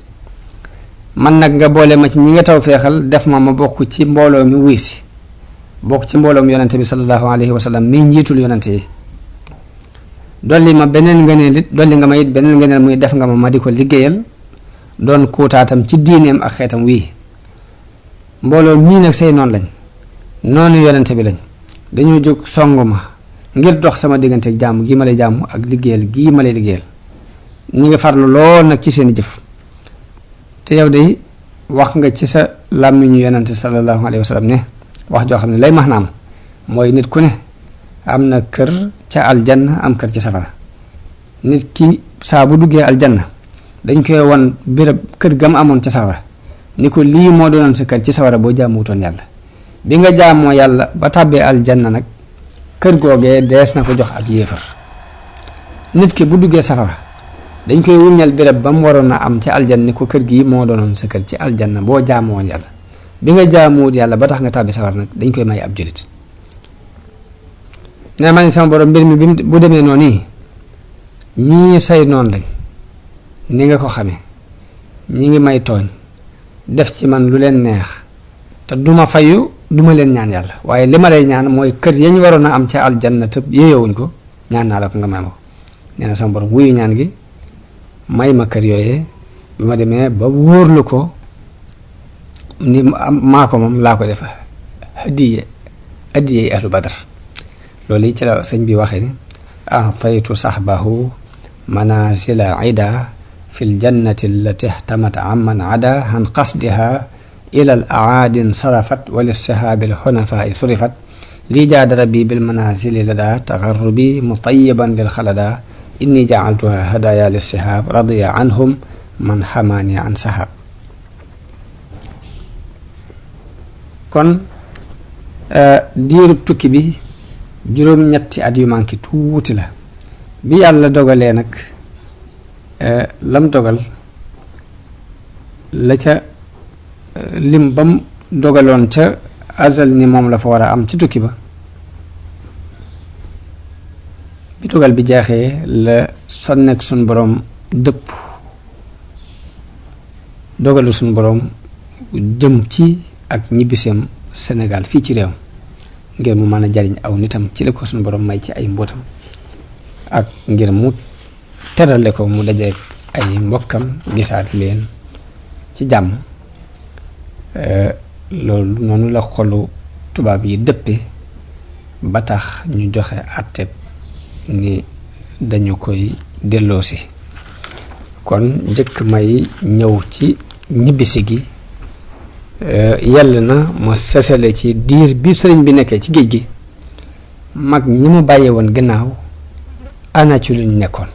man nag nga boole ma ci ñi nga tawféexal def ma bokk ci mbooloo mi wuy si bokk ci mbooloom yonante bi sallallahu alayhi wa sallam mi njiitul yonante yi dolli ma beneen ngëneel it dolli nga ma it beneen ngëneel muy def nga ma di ko liggéeyal doon kuutaatam ci diineem ak xeetam wii mbooloo mii nag say noonu lañ noonu yonante bi lañ dañoo jóg song ma ngir dox sama diggante ak jàmm gii ma lay jàmm ak liggéeyal gii ma lay liggéeyal ñu ngi farlu lool nag ci seen jëf te yow de wax nga ci sa làmmiñu yonante sallallahu alayhi wa sallam ne wax joo xam ne lay max naam mooy nit ku ne am na kër ca aljanna am kër ca safara nit ki saa bu duggee aljanna dañ koy won béréb kër gam amoon ca safara ni ko lii moo doonoon sa kër ci safara boo jaamuwutoon yàlla bi nga jaamoo yàlla ba tàbbee aljanna nag kër googee dees na ko jox ab yéefar nit ki bu duggee safara dañ koy wuññal béréb ba mu waroon a am ca aljanna ni ko kër gii moo doonoon sa kër ci aljanna boo jaamoo yàlla bi nga jaamuwut yàlla ba tax nga tàbbi safara nag dañ koy may ab julit nee ma ne sama borom mbir mi bu demee noonu nii ñii say noonu lañ ni nga ko xamee ñi ngi may tooñ def ci man lu leen neex te duma fayu duma leen ñaan yàlla waaye li ma lay ñaan mooy kër yañ waroon a am ca aljanna te yéeyowuñ ko ñaan naa la ko nga may ma ko nee na sama borom wuyu ñaan gi may ma kër yooyee bi ma demee ba wóorlu ko ni maa ko moom laa ko def addiye ahlu badar loolu yi ci la sëñ bi waxee ni ataytu sahbahu manazila ida fi ljannati allati ihtamat amman ada an qasdiha ila al aadin sarafat wa lissahaabi alxunafai surifat lii jaada rabbi bil manazili lada tagarrubi mutayiban lil xalada inni jacaltuha hadaya lissihaab radiya anhum man xamaani an sahab kon diirub tukki bi juróom-ñetti at yu manqué tuuti la bi yàlla dogalee nag lam dogal la ca lim bam dogaloon ca azal ni moom la fa war a am ci tukki ba bi dogal bi jeexee la sonnek suñ boroom dëpp dogalu suñ boroom jëm ci ak ñibbiseem Sénégal fii ci réew ngir mu mën a jariñ aw nitam ci la ko suñu borom may ci ay mbootam ak ngir mu terale ko mu daje ay mbokkam gisaat leen ci jàmm loolu noonu la xolu tubaab yi dëppe ba tax ñu joxe àtte ni dañu koy delloosi kon njëkk may ñëw ci ñibbisi gi yàlla na ma sesale ci diir bi sëriñ bi nekkee ci géej gi mag ñi mu bàyyee woon gannaaw ana ci lu ñu nekkoon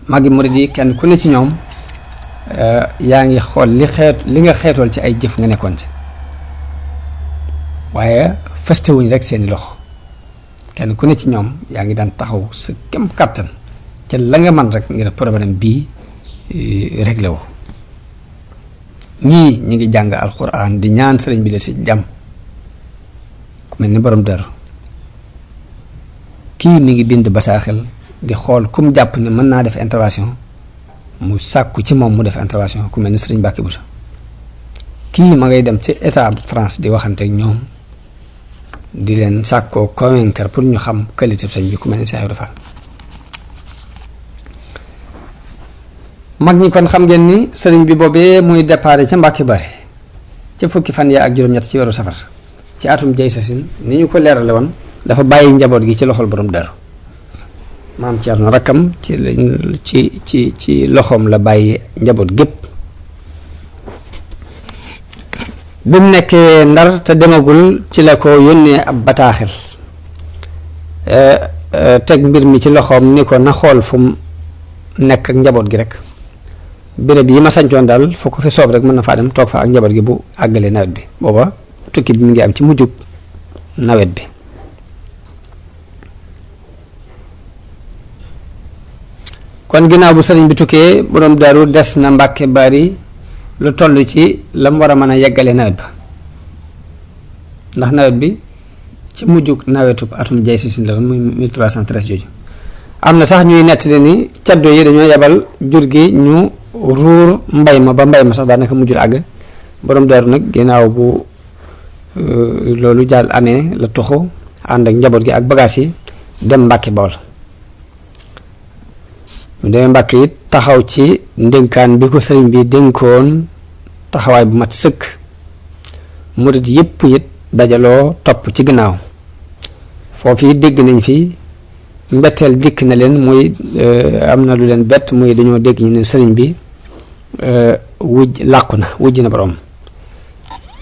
magi murid yi kenn ku ne ci ñoom yaa ngi xool li nga xeetool ci ay jëf nga nekkoon ci waaye festewuñ rek seeni loxo kenn ku ne ci ñoom yaa ngi daan taxaw sa kem kàttan ca la nga man rek ngir problème bii réglé wu ñii ñi ngi jàng alquran di ñaan sëriñ bi de si jàmm ku mel ni borom dër kii mi ngi bind bataaxel di xool kum jàpp ne mën naa def intervention mu sàkku ci moom mu def intervention ku mel ni sëriñ Mbàkke Buso kii ma ngay dem ci état France di waxante ak ñoom di leen sàkkoo convaincre pour ñu xam qualité sëñ bi ku mel ni Cheikh Ibra Fall mag ñi kon xam ngeen ni sëriñ bi boobee muy déparé ca Mbàkke Bari ca fukki fan ya ak juróom-ñett ci weeru safar ci atum jay sasin ni ñu ko leerale woon dafa bàyyi njaboot gi ci loxol borom Daaru maam Cerno rakkam ci loxoom la bàyyi njaboot gépp bi mu nekkee Ndar te demagul ci la ko yónnee ab bataaxel teg mbir mi ci loxoom ni ko na xool fu mu nekk ak njaboot gi rek béréb yi ma sañcoon daal foo ko fi soob rek mën na faa dem toog fa ak njaboot gi bu àggalee nawet bi booba tukki bi mu ngi am ci mujjug nawet bi kon ginnaaw bu sëriñ bi tukkee borom Daaru des na Mbàkke Bari lu toll ci la mu war a mën a yeggale nawet ba ndax nawet bi ci mujjug nawetub atum jay si la muy 1313 jooju am na sax ñuy nettali ni caddo yi dañoo yebal jur gi ñu ruur mbay ma ba mbay ma sax daanaka mujjul àgg borom Daaru nag ginnaaw bu loolu jàll amee la tuxu ànd ak njaboot gi ak bagages yi dem Mbàkke Bawol mu demee Mbàkke it taxaw ci ndénkaan bi ko sëriñ bi dénkoon taxawaay bu mat sëkk murit yépp it dajaloo topp ci ginnaaw foofu dégg nañ fi mbetteel dikk na leen muy am na lu leen bett muy dañoo dégg ñu ne sëriñ bi làqu na wujj na borom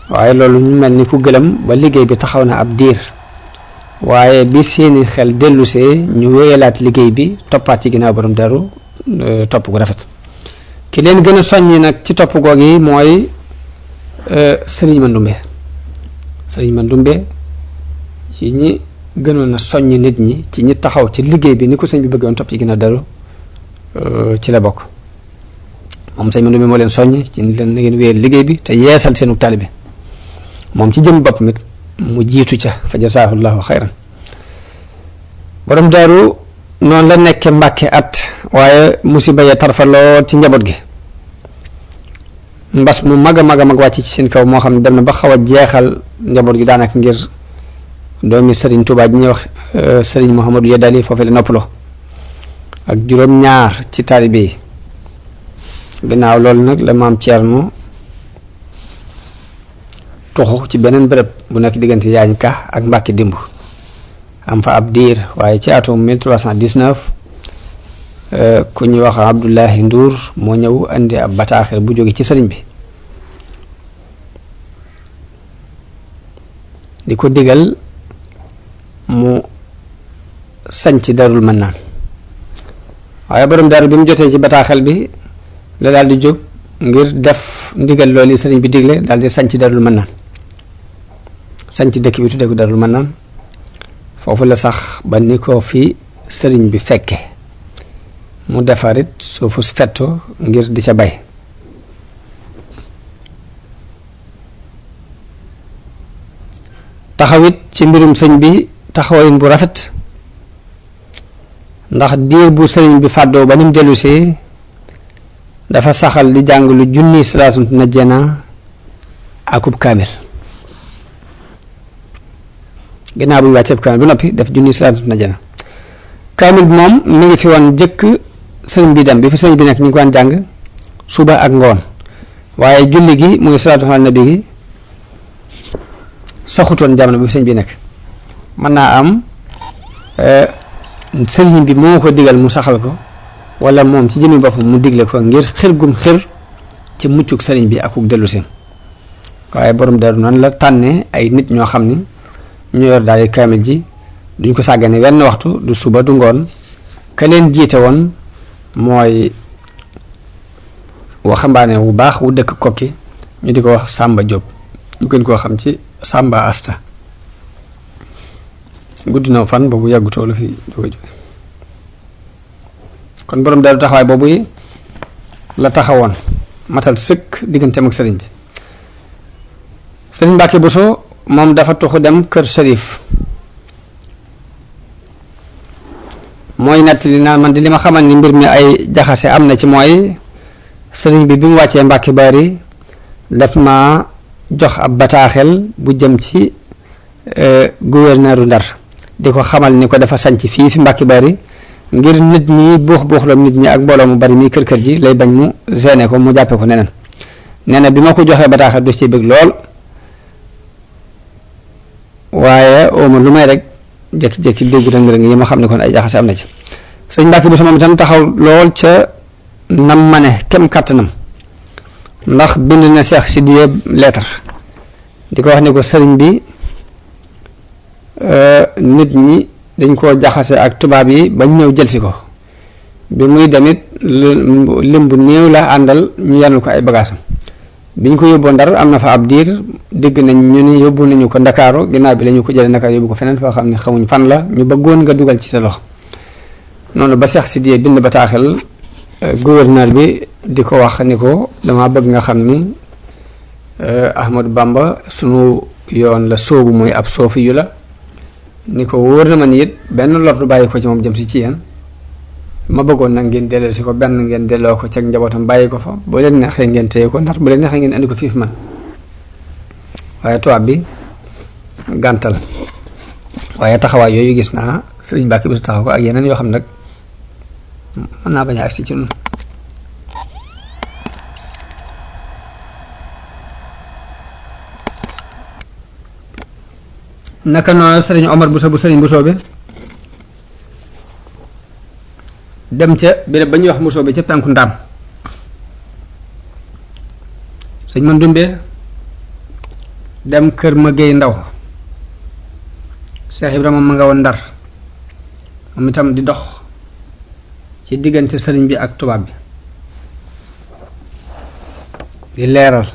waaye loolu ñu mel ni ku gëlëm ba liggéey bi taxaw na ab diir waaye bi seeni xel dellusee ñu wéyalaat liggéey bi toppaat ci ginnaaw borom Daaru topp gu rafet ki leen gën a soññi nag ci topp goog yi mooy sëriñ Mandumbe ci ñi gënoon a soññ nit ñi ci ñi taxaw ci liggéey bi ni ko sëñ bi bëggoon topp ci ginnaaw Daaru ci la bokk moom sëñ Mandumbe moo leen soññ ci ni leen na ngeen wéyal liggéey bi te yeesal seenu taalibe moom ci jëm bopp mit mu jiitu ca fa jasaahu llahu xayran borom Daaru noonu la nekke Mbàkke at waaye musiba ya tarfa lool ci njaboot gi mbas mu mag a mag wàcc ci seen kaw moo xam ne dem na ba xaw a jeexal njaboot gi daanaka ngir doomi sëriñ Tuubaa ji ñuy wax sëriñ Mouhamadou Yedali foofee la noppaloo ak juróom-ñaar ci taalibe yi ginnaaw loolu nag la maam Cerno tuxu ci beneen bërëb bu nekk diggante Yaañ Ka ak Mbàkke Dimb am fa ab diir waaye ci atum 1319 ku ñuy wax Abdullahi Nduur moo ñëw indi ab bataaxel bu jóge ci sëriñ bi di ko digal mu sañc Daarul Mannaan waaye borom Daaru bi mu jotee ci bataaxel bi la daal di jóg ngir def ndigal loolu sëriñ bi digle daal di sañc Daarul Mannaan sañc dëkk bi tuddee ko Daarul Mannaan foofu la sax ba ni ko fi sëriñ bi fekke mu defarit suufu fetto ngir di ca bay taxawit ci mbirum sëñ bi taxawayin bu rafet ndax diir bu sëriñ bi fàddoo ba ni mu dellusee dafa saxal di jàng lu junni salaatu najjana akub kaamil ginnaaw bu ñu wàccee kaamil ba noppi def junni salaatu najjana kaamil bi moom mi ngi fi woon jëkk sëriñ bi dem bi fi sëriñ bi nekk ñu ngi ko daan jàng suba ak ngoon waaye julli gi muy salaatu ala nabi gi saxutoon jamono bi fi sëriñ bi nekk mën naa am sëriñ bi moo ko digal mu saxal ko wala moom ci jëmmi boppam mu digle ko ngir xir gum xir ci muccuk sëriñ bi akuk dellu si waaye borom Daaru noonu la tànne ay nit ñoo xam ni ñu yor daal di kaamil ji duñ ko sàggane wenn waxtu du suba du ngoon ka leen jiite woon mooy waxambaane wu baax wu dëkk Kokki ñu di ko wax Sàmba Jóob ñu gën koo xam ci Sàmba Asta gudd na fan boobu yàggutoo la fi jóge kon borom Daaru taxawaay boobu yi la taxawoon matal sëkk digganteem ak sëriñ bi sëriñ Mbàkke Buso moom dafa tuxu dem kër Sërif mooy nettali naan man di li ma xamal ni mbir mi ay jaxase am na ci mooy sëriñ bi mu wàccee Mbàkke Bari daf ma jox ab bataaxel bu jëm ci gouverneuru Ndar di ko xamal ni ko dafa sanc fii fi Mbàkke Bari ngir nit ñi buux la nit ñi ak mbooloo mu bari mi kër ji lay bañ mu gêné ko mu jàppe ko neneen nee na bi ma ko joxee bataaxal du ci bëgg lool waaye ooma lu may rek jékki-jékki dégg rëng-rëng yi ma xam ne kon ay jaxase am na ci sëñ Mbàkke Buso moom itam taxaw lool ca nam ma ne kem kàttanam ndax bind na Cheikh Sidiye lettre di ko wax ni ko sëriñ bi nit ñi dañ koo jaxase ak tubaab yi bañ ñëw jëlsi ko bi muy demit lim bu néew la àndal ñu yanul ko ay bagaasam bi ñu ko yóbboo Ndar am na fa ab diir dégg nañ ñu ni yóbbu nañu ko Ndakaaru ginnaaw bi la ñu ko jëlee Ndakaaru yóbbu ko feneen foo xam ne xamuñ fan la ñu bëggoon nga dugal ci sa loxo noonu ba Cheikh Sidiye bind bataaxal gouverneur bi di ko wax ni ko dama bëgg nga xam ni Ahmadou Bamba sunu yoon la soobu mooy ab soofi yu la ni ko wóor na ma ni it benn lor du bàyyi ko ci moom jëm si ci yéen ma bëggoon nag ngeen delloo si ko benn ngeen delloo ko ci ak njabootam bàyyi ko fa boo leen neexee ngeen téye ko ndax bu leen neexee ngeen andi ko fii fi man waaye tubaab bi gàntal waaye taxawaay yooyu gis naa sëriñ Mbàkke Buso taxaw ko ak yeneen yoo xam nag mën naa bañ a agsi ci ñun naka noonu sëriñ Omar Buso bu sëriñ Buso bi dem ca béréb ba ñuy wax Buso bi ca penku Ndaam sëñ man dumbee dem kër ma géey ndaw Cheikh Ibrahima ma nga woon Ndar moom itam di dox ci diggante sëriñ bi ak tubaab bi di leeral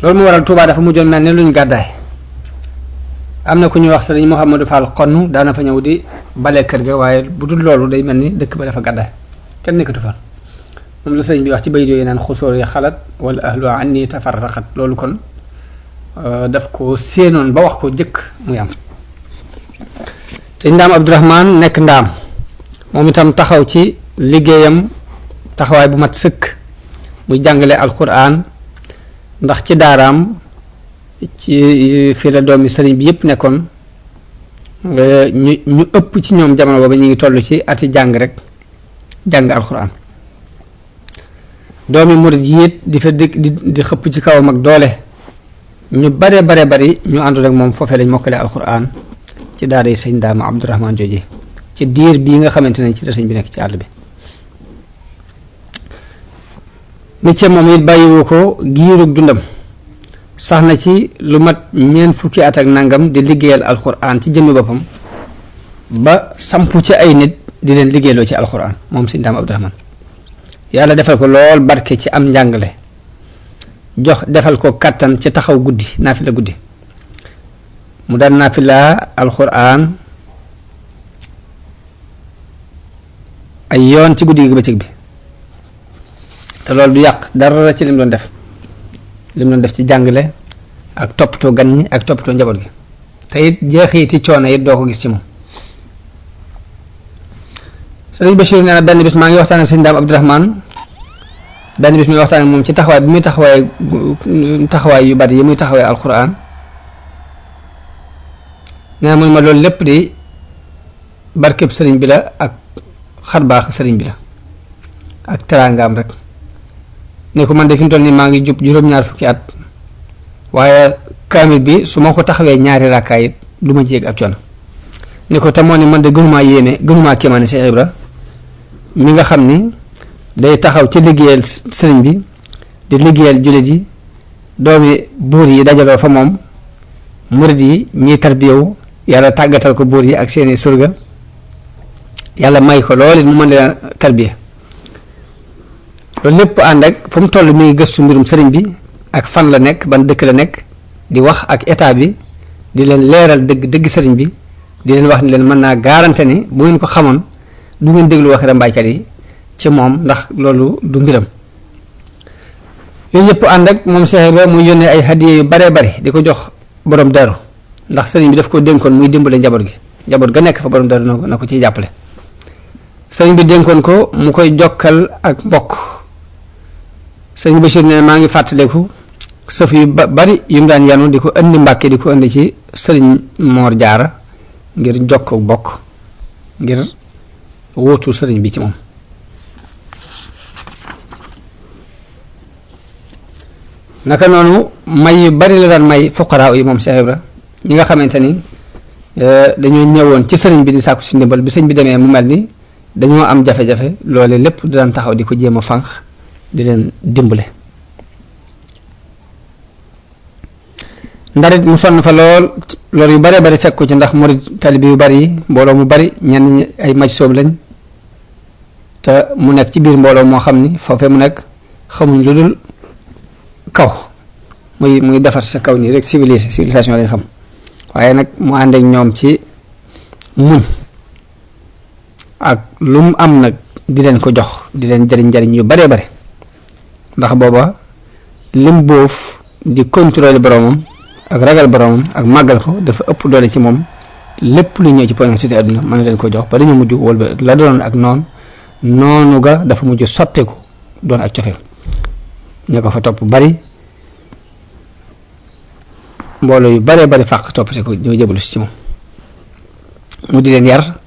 loolu mu waral Tuubaa dafa mujjoon mel ni luñ gàddaay am na ku ñuy wax sëriñ Mouhamadou Fall xonn daana fa ñëw di bale kër ga waaye bu dul loolu day mel ni dëkk ba dafa gàddaay kenn nekkatu fa moom la sëriñ bi wax ci bayit yooyu naan xusóor yi xalat wala ahlu anni tafarraqat loolu kon daf ko séenoon ba wax ko jëkk muy am sëñ Ndaam Abdourahman nekk Ndaam moom itam taxaw ci liggéeyam taxawaay bu mat sëkk muy jàngale alquran ndax ci daaraam ci fii la doomi sëriñ bi yëpp nekkoon ñu ëpp ci ñoom jamono booba ñu ngi toll ci ati jàng rek jàng alquran doomi murid yi it di fa di xëpp ci kawam ak doole ñu bare bari ñu àndoon ak moom foofee lañ mokkale alquran ci daara yi sëñ Ndaam Abdourahman jooje ci diir bii nga xamante ne ci la sëñ bi nekk ci àll bi métier moom it bàyyiwu ko giirug dundam sax na ci lu mat ñeent fukki at ak nangam di liggéeyal alquran ci jëmmi boppam ba sampu ci ay nit di leen liggéeyloo ci alquran moom sëñ Ndaam Abdourahman yàlla defal ko lool barke ci am njàngale jox defal ko kàttan ci taxaw guddi naafila guddi mu daan naafila alquran ay yoon ci guddi gi bëccëg bi te loolu du yàq dara ci lim doon def ci jàngale ak toppatoo gan ñi ak toppatoo njaboot gi te it jeexiti coono it doo ko gis ci moom sëriñ Bachir nee na benn bis maa ngi waxtaan ak sëñ Ndaam Abdourahman benn bis muy waxtaan ak moom ci taxawaay bi muy taxawaay yu bari yi muy taxawaay alquran nee na muy ma loolu lépp di barkeb sëriñ bi la ak xarbaax sëriñ bi la ak teraangaam rek ne ko man de fi mu toll nii maa ngi jub juróom-ñaar fukki at waaye kaamil bi su ma ko taxawee ñaari rakkaay it du ma jéeg ak coono ne ko te moo ni man de gënumaa kéemaane Cheikh Ibra mi nga xam ni day taxaw ci liggéeyal sëriñ bi di liggéeyal jullit yi doomi buur yi dajaloo fa moom murid yi ñiy tarbiyewu yàlla tàggatal ko buur yi ak seeni surga yàlla may ko loolu it mu mën leen tarbiye loolu lépp ànd ak fu mu toll mi ngi gëstu mbirum sëriñ bi ak fan la nekk ban dëkk la nekk di wax ak état bi di leen leeral dëgg sëriñ bi di leen wax ni leen mën naa garanté ni bu ngeen ko xamoon du ngeen déglu waxi rambaaykat yi ci moom ndax loolu du mbiram yooyu yëpp ànd ak moom Cheikh Ibra muy yónnee ay hadiya yu baree bari di ko jox borom daru ndax sëriñ bi daf ko dénkoon muy dimbale njaboot ga nekk fa borom daru na ko ciy jàppale sëriñ bi dénkoon ko mu koy jokkal ak mbokk sëriñ Bachir ne maa ngi fàttaliku sëf yu bari yu mu daan yanu di ko indi Mbàkke di ko indi ci sëriñ Moor Jaara ngir jokk bokk ngir wóotu sëriñ bi ci moom. naka noonu may yu bari la daan may fuqaraa yi moom Cheikh Ibra ñi nga xamante ni dañoo ñëwoon ci sëriñ bi di sàkku si ndimbal bi sëñ bi demee mu mel ni dañoo am jafe-jafe loole lépp di daan taxaw di ko jéem a fànq di leen dimbale. ndarit mu sonn fa lool loolu yu baree bari fekk ko ci ndax murid talibi yu bari yi mbooloo mu bari ñenn ñi ay maj soob lañ te mu nekk ci biir mbooloo moo xam ni foofee mu nekk xamuñ lu dul kaw muy defar sa kaw nii rek civilisation lañ xam waaye nag mu ànd ak ñoom ci muñ ak lu mu am nag di leen ko jox di leen jariñ yu baree bare ndax booba lim boof di contrôler boromam ak ragal boromam ak màggal ko dafa ëpp doole ci moom lépp lu ñëw ci politique àdduna mën na leen ko jox ba dañu mujj wala la doon ak noonu ga dafa mujj soppeeku doon ak cofeel ñu ko fa topp bari mbooloo yu baree bari fàq topp si ko ñoo jëbalu si ci moom mu di leen yar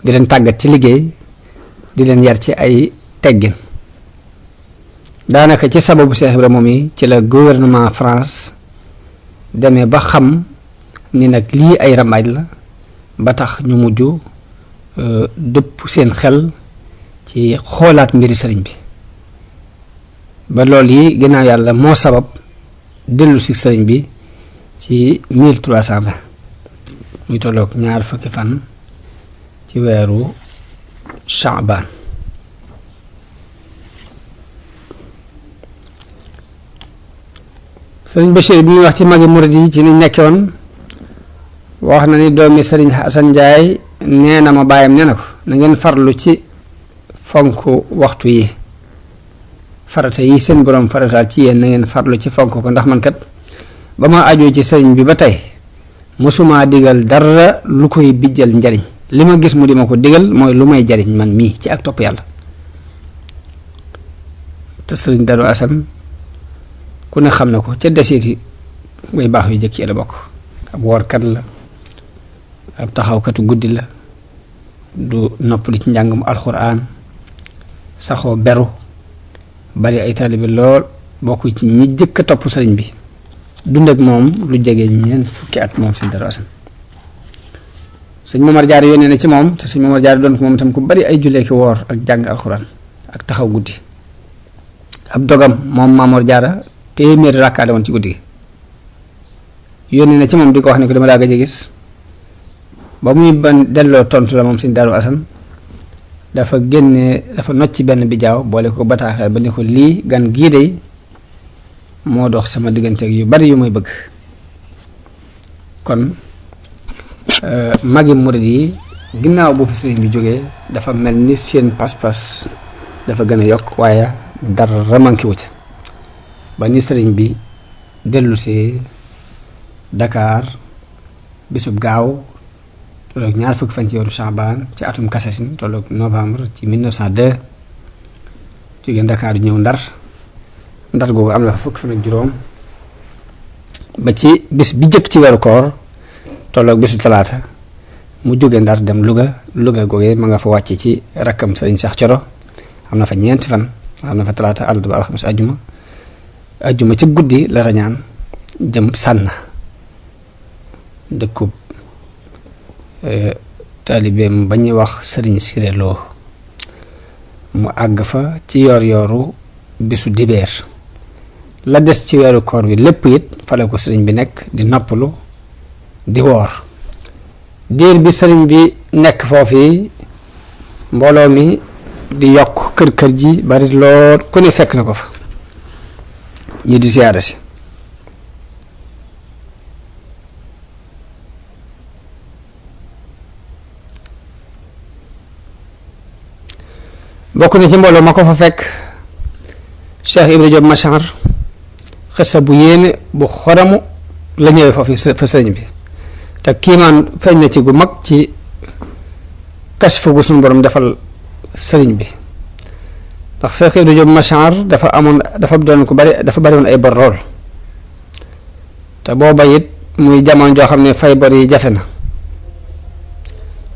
di leen tàggat ci liggéey di leen yar ci ay teggin daanaka ci sababu Cheikh Ibra moom yi ci la gouvernement France demee ba xam ni nag lii ay rambaaj la ba tax ñu mujj dëpp seen xel ci xoolaat mbiri sëriñ bi ba loolu yi ginnaaw yàlla moo sabab dellu si sëriñ bi ci 1320 muy tolloog 2 fukki fan ci weeru Sha'ban sëriñ Bachir bi ñuy wax ci magi murid yi ci niñ nekkoon wax na ni doomi sëriñ Hasan Njaay nee na ma bàyyam nee na ko na ngeen farlu ci fonk waxtu yi farata yi seen borom farataal ci yéen na ngeen farlu ci fonk ko ndax man kat ba ma ajoo ci sëriñ bi ba tey mosuma digal dara lu koy bijjal njariñ li ma gis mu di ma ko digal mooy lu may jariñ man mii ci ak topp yàlla. te sëriñ Darou Assane ku ne xam na ko ca deseeti way baax yu jëkk yi la bokk ab woorkat la ab taxawkatu guddi la du noppali ci njàngum alxuraan saxoo beru bari ay taalibe lool bokk ci ñi jëkk a topp sëriñ bi dund ak moom lu jege ñeent fukki at moom sëñ Darou Assane sëñ Momar Jaara yónnee na ci moom te sëñ Momar Jaara doon ko moom itam ku bari ay jullee ki woor ak jàng alxuraan ak taxaw guddi ab dogam moom Mamor Jaara téeméeri rakkaale woon ci guddi gi yónnee na ci moom di ko wax ne ko dama daa gëj a gis ba muy ban delloo tontu la moom sëñ Darou Assane dafa nocc benn bijaaw boole ko bataaxel ba ni ko lii gan gii de moo dox sama diggante ak yu bari yu muy bëgg kon magi murid yi ginnaaw bu fi sëriñ bi jógee dafa mel ni seen pas-pas dafa gën a yokk waaye dara manqué wu ci ba ni sëriñ bi dellu si Dakar bisub gaaw tolloog 2 fukki fan ci weeru Sha'ban ci atum Kasasin tolloog novembre ci 1902 jógee Dakar ñëw Ndar googu am na fa fukki fan ak juróom ba ci bis bi jëkk ci weeru koor tolloog bisu talaata mu jóge Ndar dem Louga googee ma nga fa wàcce ci rakkam sëriñ Cheikh Coro am na fa 4 fan am na fa talaata àllarba alxames ajjuma ci guddi la rañaan jëm Sànn dëkkub taalibeem ba ñuy wax sëriñ Siré Lo mu àgg fa ci yoor-yooru bisu dibeer la des ci weeru koor bi lépp it fale ko sëriñ bi nekk di noppalu di woor diir bi sëriñ bi nekk foofu mbooloo mi di yokk kër ji bari lool ku ne fekk na ko fa ñu di siyaare si bokk na ci mbooloo ma ko fa fekk Cheikh Ibra Diop Machar xissa bu yéene bu xoramu la ñëwee foofu fa sëriñ bi te kiimaan feeñ na ci gu mag ci kasfu gu suñu borom defal sëriñ bi ndax Cheikh Ibra Diop Machar dafa bari woon ay bor lool te booba it muy jamono joo xam ne fay bor yi jafe na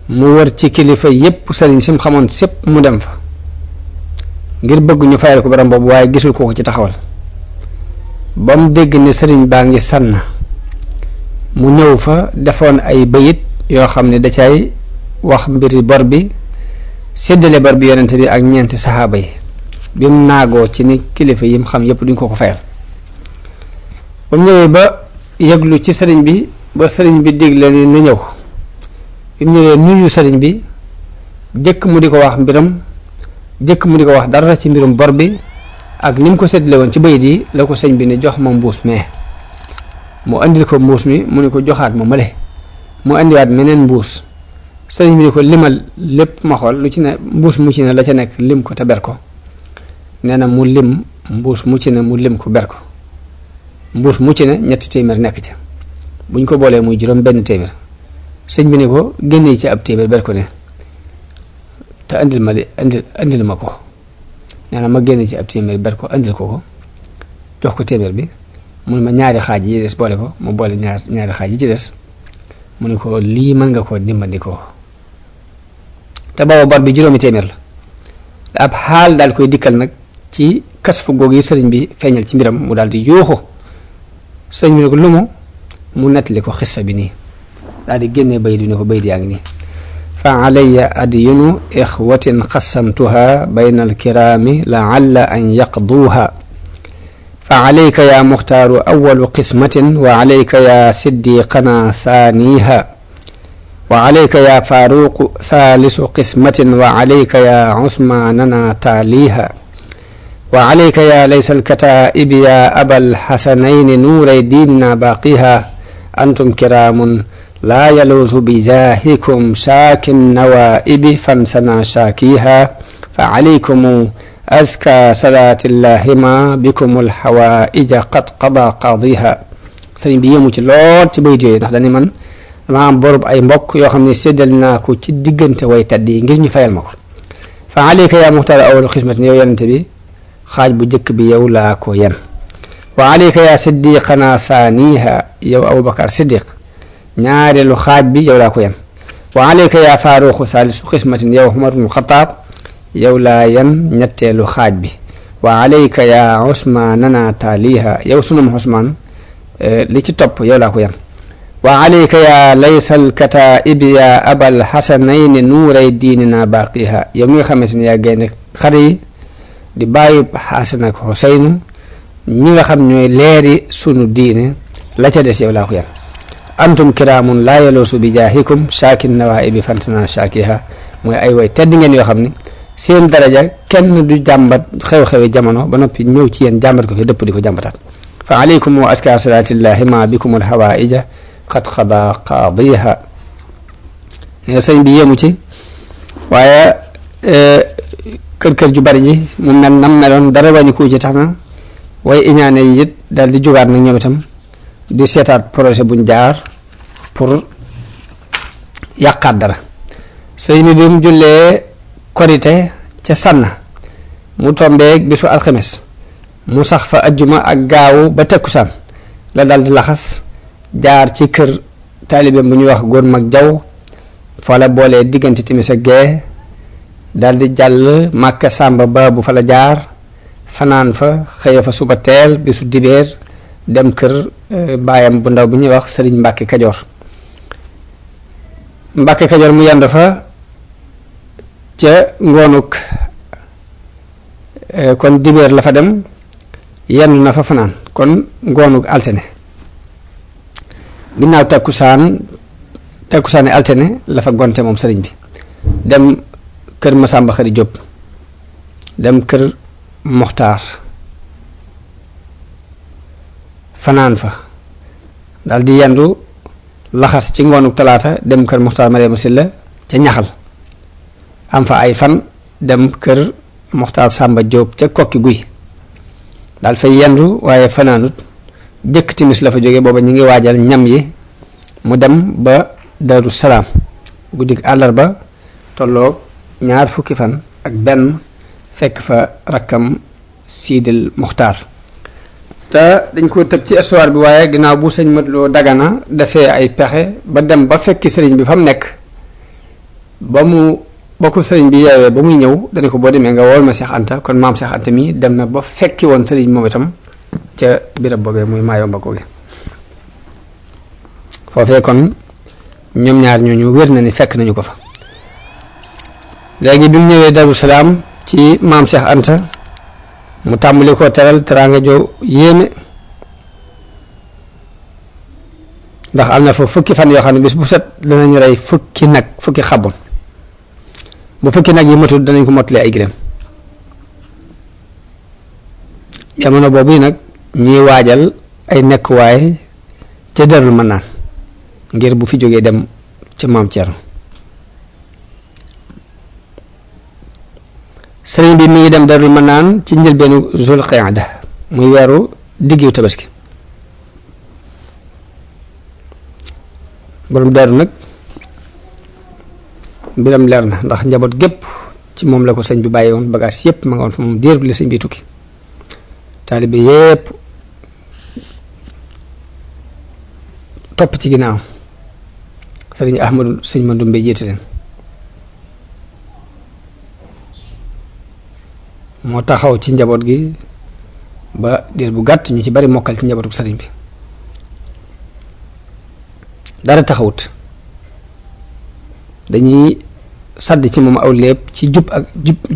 mu wër ci kilifa yépp sëriñ si mu xamoon sépp mu dem fa ngir bëgg ñu fayal ko borom boobu waaye gisul ko ci taxawal ba mu dégg ne sëriñ baa ngi sànn mu ñëw fa defoon ay bayit yoo xam ne da cay wax mbiri bor bi séddale bor bi yonente bi ak ñeenti saxaaba yi bi mu naagoo ci ni kilifa yi mu xam yépp duñ ko fayal ba mu ñëwee ba yëglu ci sëriñ bi ba sëriñ bi digle ni na ñëw bi mu ñëwee nuyu sëriñ bi jëkk mu di ko wax mbiram jëkk mu di ko wax dara ci mbirum bor bi ak ni mu ko séddale woon ci bayit yi la ko sëñ bi ne jox ma mbuus mee mu andil ko mbuus mi mu ne ko joxaat ma male mu indiwaat meneen mbuus sëriñ bi ne ko limal lépp ma xool lu ci ne mbuus mu ci ne la ca nekk lim ko te ber ko nee na mu lim mbuus mu ci ne mu lim ko ber ko mbuus mu ci ne 3 téeméer nekk ca buñ ko boolee muy juróom benn téeméer sëñ bi ne ko génnee ci ab téeméer ber ko ne te andil ma ko nee na ma génne ci ab téeméer ber ko andil ko jox ko téeméer bi mu ne ma ñaari xaaj yi des boole ko mu boole ñaari xaaj yi ci des mu ne ko lii mën nga koo dimbandikoo te booba bor bi juróomi téeméer la ab xaal daal koy dikkal nag ci kasfu googu yi sëriñ bi feeñal ci mbiram mu daal di yuuxu sëriñ bi ne ko lu mu nettali ko xissa bi nii daal di génnee bayit yi ne ko bayit yaa ngi nii fa alayya adyinu ixwatin xasamtuha bayna alkiraami laalla an yaqduuha fa alayka ya muxtaaru awalu qismatin wa alayka ya siddiqana thaniha wa alayka ya faaruqu thalisu qismatin wa alayka ya usmanana taaliha wa alayka ya laysa alkataibi ya abal xasanayni nuuray diinina baaqiha antum kiraamun laa yaluusu bijaahikum shaakin nawaibi fansana shaakiha fa alaykumu azka salaatillahi ma bikumul hawaïja qad qada qadiha sëriñ bi yéemu ci lool ci bayit yooyu ndax dañu man dama am borub ay mbokk yoo xam ne séddal naa ko ci diggante way tedd yi ngir ñu fayal ma ko fa alayka yaa muxtaar awalu xismatin yow yonente bi xaaj bu jëkk bi yow laa ko yen wa alayka yaa siddiqana saaniha yow abubakar siddiq ñaareelu xaaj bi yow laa ko yen wa alayka yaa faaruqu saalisu xismatin yow umar ibnu xataab yow laa yen ñetteelu xaaj bi wa alayka yaa usmanana taaliha yow sunum usman li ci topp yow laa ko yen wa alayka yaa laysal kataibi yaa abal xasanayni nuuray diinina baaqiha yow mi nga xamante ne yaa gaynde xare yi di bàyyi xasan ak xuseynu ñi nga xam ñooy leeri sunu diine la ca des yow laa ko yen antum kiraamun laa yaloosu bi jaahikum shaakin nawaibi fansana shaakiha mooy ay way tedd ngeen yoo xam ni seen daraja kenn du jàmbat xew-xewi jamono ba noppi ñëw ci yéen jàmbat ko fi dëpp di ko jàmbataat fa alaykum wa aska salaatillahi ma bikumul hawaïja qad xada qaadiha ne sëñ bi yéemu ci waaye kër ju bari ji mu mel nam meloon dara wàññi ku ci tax na way iñaane yi it daal di jugaat nag ñoom itam di seetaat projet buñ jaar pour yàqaat dara sëñ bi mu jullee korite ca sànna mu tombeeg bisu alxames mu sax fa ajjuma ak gaawu ba tekkusaan la dal di laxas jaar ci kër taalibeem bu ñuy wax góor mag jaw fa la boolee diggante timis ak gee dal di jàll màkka sàmba ba bu fa la jaar fanaan fa xëye fa suba teel bisu dibeer dem kër baayam bu ndaw bi ñuy wax sëriñ Mbàkke Kajoor Mbàkke Kajoor mu yend fa ca ngoonuk kon dibeer la fa dem yendu na fa fanaan kon ngoonuk altine ginnaaw takkusaani altine la fa gonte moom sëriñ bi dem kër Masamba Xari Jóob dem kër Moxtaar fanaan fa daal di yendu laxas ci ngoonuk talaata dem kër Moxtaar Mariama Silla ca ñaxal am fa ay fan dem kër Moxtaar Sàmba Jóob ca kokki guy daal fay yendu waaye fanaanut jëkk timis la fa jóge booba ñu ngi waajal ñam yi mu dem ba Daaru Salaam guddik àllarba tolloog 20 fan ak benn fekk fa rakkam Siidil Muxtaar te dañ ko tëb ci histoire bi waaye ginnaaw bu sëñ Mat Lo Dagana defee ay pexe ba dem ba fekki sëriñ bi fa mu nekk ba ko sëriñ bi yeewee ba muy ñëw dana ko boo demee nga wool ma Cheikh Anta kon maam Cheikh Anta mi dem na ba fekki woon sëriñ moom itam ca birab boobee muy Mayomba googe foofee kon ñoom ñaar ñooñu wér na ni fekk nañu ko fa léegi bi mu ñëwee Darou Salaam ci maam Cheikh Anta mu tàmbali ko teral teraanga joo yéeme ndax am na fa fukki fan yoo xam ne bis bu set danañu rey fukki nag fukki xabon bu fukki nag yi matul danañ ko mottali ay gërëm jamono boobu nag ñuy waajal ay nekkuwaay ca Darul Manaan ngir bu fi jógee dem ci maam Thierno sëriñ bi mi ngi dem Darul Manaan ci njëlbeenu Zul Qaada muy weeru diggu tabaski borom daaru nag mbiram leer na ndax njaboot gépp ci moom la ko sëñ bi bàyyi woon bagage yépp ma nga woon fa moom diir bi la sëñ bi tukki taalibe yépp topp ci ginnaaw sëriñ Ahmadu sëñ Mandumbe jiite leen moo taxaw ci njaboot gi ba diir bu gàtt ñu ci bari mokkal ci njabootu sëriñ bi dara taxawut dañuy sàdd ci moom aw lépp ci jub ak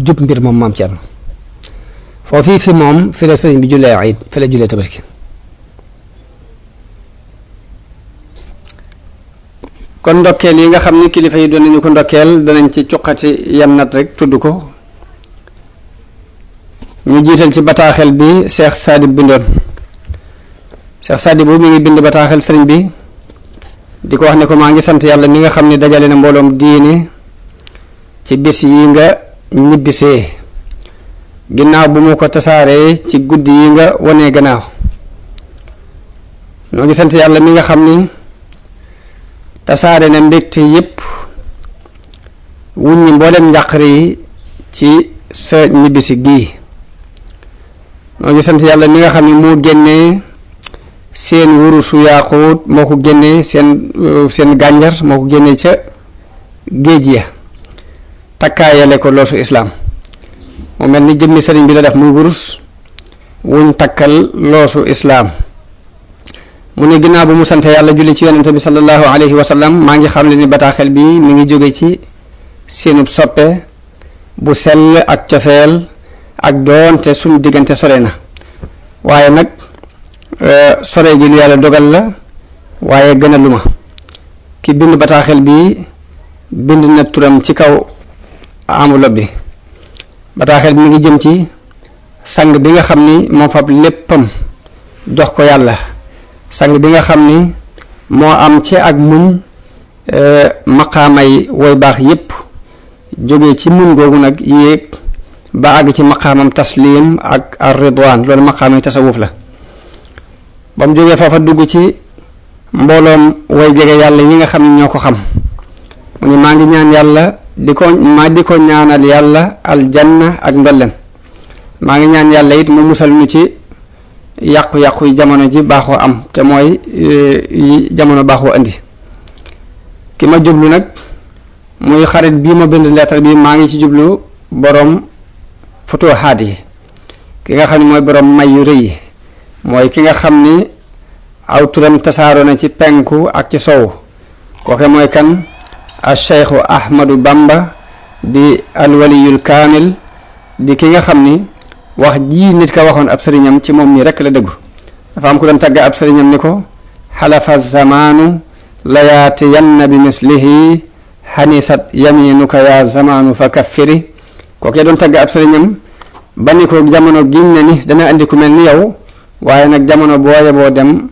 jub mbir moom maam Thierno foofii fi moom fi la sëriñ bi jullee ayit fi la jullee tabaski kon ndokkeel yi nga xam ni kilifa yi doon nañu ko ndokkeel danañ ci cuqati yem nat rek tudd ko ñu jiital ci bataaxel bi Cheikh Sadib bindoon Cheikh Sadib boobu mi ngi bind bataaxel sëriñ bi di ko wax ne ko maa ngi sant yàlla mi nga xam ne dajale na mbooloom diine ci bis yi nga ñibbisee ginnaaw bu mu ko tasaaree ci guddi yi nga wonee gannaaw noo ngi sant yàlla mi nga xam ni tasaare na mbégte yépp wuññi mboolem njàqare yi ci sa ñibbisi gii noo ngi sant yàlla mi nga xam ne moo génnee seen wurusu yaaquut moo ko génnee seen gànjar moo ko génnee ca géej ya takkaayale ko loosu islaam mu mel ni jëmmi sëriñ bi la def muy wurus wuñ takkal loosu islaam mu ne ginnaaw bu mu sant yàlla julli ci yonente bi sallallahu alayhi wa sallam maa ngi xam le ni bataaxel bi mi ngi jóge ci seenub soppe bu sell ak cofeel ak doonte suñ diggante sore na waaye nag sore gi lu yàlla dogal la waaye gën a lu ma ki bind bataaxel bi bind na turam ci kaw enveloppe bi bataaxel bi mi ngi jëm ci sang bi nga xam ni moo fab léppam jox ko yàlla sang bi nga xam ni moo am ci ak muñ maqaamay woy baax yépp jóge ci muñ googu nag yéeg ba àgg ci maqaamam taslim ak ar-ridwaan loolu maqaamay tasawuf la ba mu jógee foofa dugg ci mbooloom way jege yàlla yi nga xam ne ñoo ko xam mu ne maa ngi ñaan yàlla di ko ñaanal yàlla aljanna ak ndolleen maa ngi ñaan yàlla it mu musal ñu ci yàqu-yàqu yi jamono ji baaxoo am te mooy yi jamono baaxoo andi ki ma jublu nag muy xarit bii ma bind lettre bi maa ngi ci jublu borom futuhaat yi ki nga xam ne mooy borom may yu rëy yi mooy ki nga xam ni aw turam tasaaroo na ci penku ak ci sow kooke mooy kan al cheikhu ahmadu bamba di alwaliyul kaamil di ki nga xam ni wax ji nit ka waxoon ab sëriñam ci moom mi rekk la dëggu dafa am ku doon tàgg ab sëriñam ni ko xalafa zamaanu layaatiyanna bi mislihi xanisat yaminuka ya zamaanu fa kaffiri kookee doon tàgg ab sëriñam ba ni ko jamono giñ ne ni dana andi ku mel ni yow waaye nag jamono booye boo dem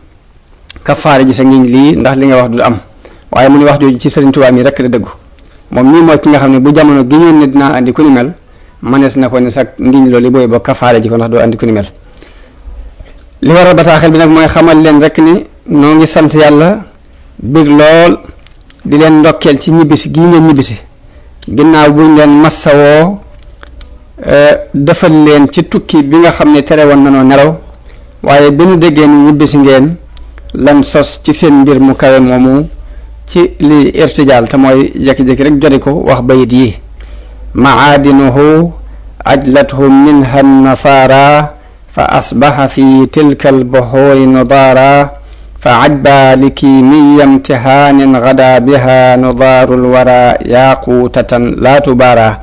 kafaare ji sa ngiñ lii ndax li nga wax du am waaye mu ni wax jooju ci sëriñ Tuubaa mi rekk la dëggu moom nii mooy ki nga xam ne bu jamono giñoon ne dinaa andi ku ni mel manees na ko ne sax ngiñ loolu booy boo kafaare ji ko ndax doo andi ku ni mel li waral bataaxel bi nag mooy xamal leen rek ni noo ngi sant yàlla bég lool di leen ndokkeel ci ñibbisi gii ngeen ñibbisi ginnaaw buñ leen massawoo defal leen ci tukki bi nga xam ne tere woon nanoo nelaw waaye bi nu déggee ni ñibbisi ngeen lan sos ci seen mbir mu kawe moomu ci li irtijaal te mooy jékki-jékki rek joti ko wax bayit yi maadinuhu ajlathum minha nasaara fa asbaxa fi tilka albuxuuri nudaara fa ajba likimiya imtihaanin gada biha nudaaru lwara yaquutatan laa tubaara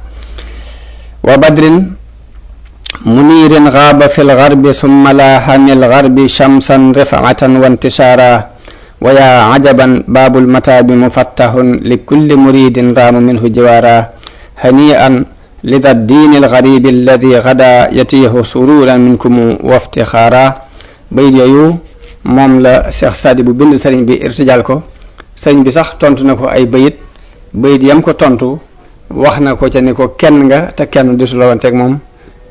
wa badrin muniirin gaaba fi lgarbi summa laaha min lgarbi shamsan rifatan wa intishaara wa yaa ajaban baabu lmataabi mufattahun likulli muridin raamu minhu jiwaara hanii'an lida diini lgaribi alladi gada yatiihu sururan minkum waftixaara bayit yooyu moom la Cheikh Saadi bu bind sëriñ bi irtijaal ko sëriñ bi sax tontu na ko ay bayit yam ko tontu wax na ko ca ni ko kenn nga te kenn disu la wanteeg moom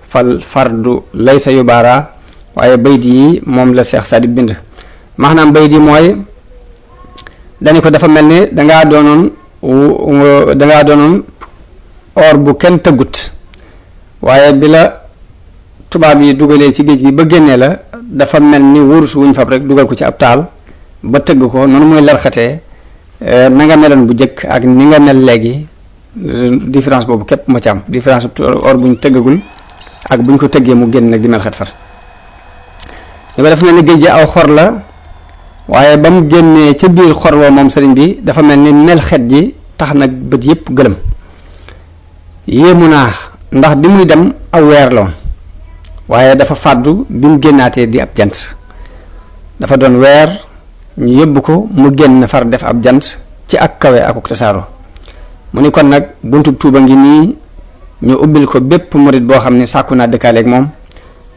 fal fardu laysa yubaara waaye bayit yi moom la Cheikh Saadi bind maanaam bayit yi mooy dañu ko dafa mel ni dangaa doonoon or bu kenn tëggut waaye bi la tubaab yi dugalee ci géej gi ba génnee la dafa mel ni wurus wuñ fab rek dugal ko ci ab taal ba tëgg ko noonu muy larxatee na nga meloon bu jëkk ak ni nga mel léegi différence boobu képp moo ci am différence or buñ tëggagul ak buñ ko tëggee mu génn nag di mel xet far li ko dafa mel ni géej gi aw xor la waaye ba mu génnee ca biir xor woo moom sëriñ bi dafa mel ni mel xet ji tax nag bët yépp gëlëm yéemu naa ndax bi muy dem aw weer la woon waaye dafa fàddu bi mu génnaatee di ab jant dafa doon weer ñu yóbbu ko mu génn far def ab jant ci ak kawe ak tasaaro mu ni kon nag buntub tuuba ngi nii ñu ubbil ko bépp murit boo xam ne sàkku naa dëkkaaleeg moom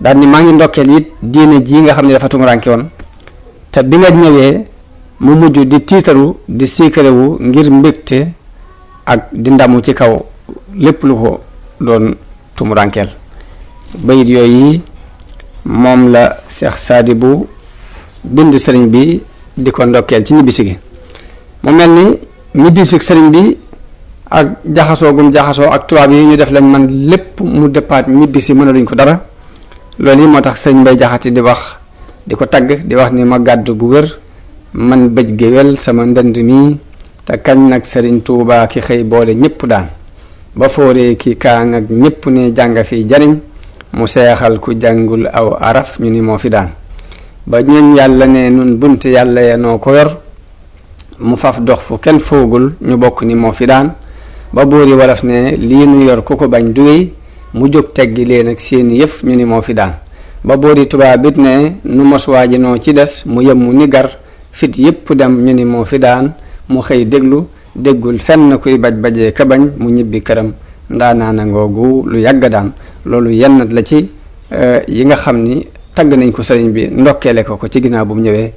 daal ni maa ngi ndokkeel it diine ji nga xam ne dafa tumuraanke woon te bi nga ñëwee mu mujj di tiitaru di siikarewu ngir mbégte ak di ndamu ci kaw lépp lu ko doon tumuraankeel bayit yooyu moom la Cheikh Saadi bu bind sëriñ bi di ko ndokkeel ci ñibbisi gi mu mel ni ñibbisi sëriñ bi ak jaxasoo ak tubaab yi ñu def lañ man lépp mu départ ñibbisi mënaluñ ko dara loolu yi moo tax sëriñ Mbay Jaxate di wax di ko tagg di wax ni ma gàddu bu wér man bëj géwél sama ndënd mi te kañ nag sëriñ Tuubaa ki xëy boole ñépp daan ba fooree ki kaan ak ñépp ne jàng fi jariñ mu seexal ku jàngul aw araf ñu ni moo fi daan ba ñun yàlla ne nun bunt yàlla ya noo ko yor mu faf dox fu kenn foogul ñu bokk ni moo fi daan ba boori walaf ne lii nu yor ku ko bañ duwéy mu jóg teggi leen ak seeni yëf ñu ni moo fi daan ba boori tubaab it ne nu moswaaji noo ci des mu yem mu ni gar fit yépp dem ñu ni moo fi daan mu xëy déggul fenn kuy bajee ka bañ mu ñibbi këram ndaanaana ngoogu lu yàgg daan loolu yenn la ci yi nga xam ni tagg nañ ko sëriñ bi ndokkeele ko ci ginnaaw bu mu ñëwee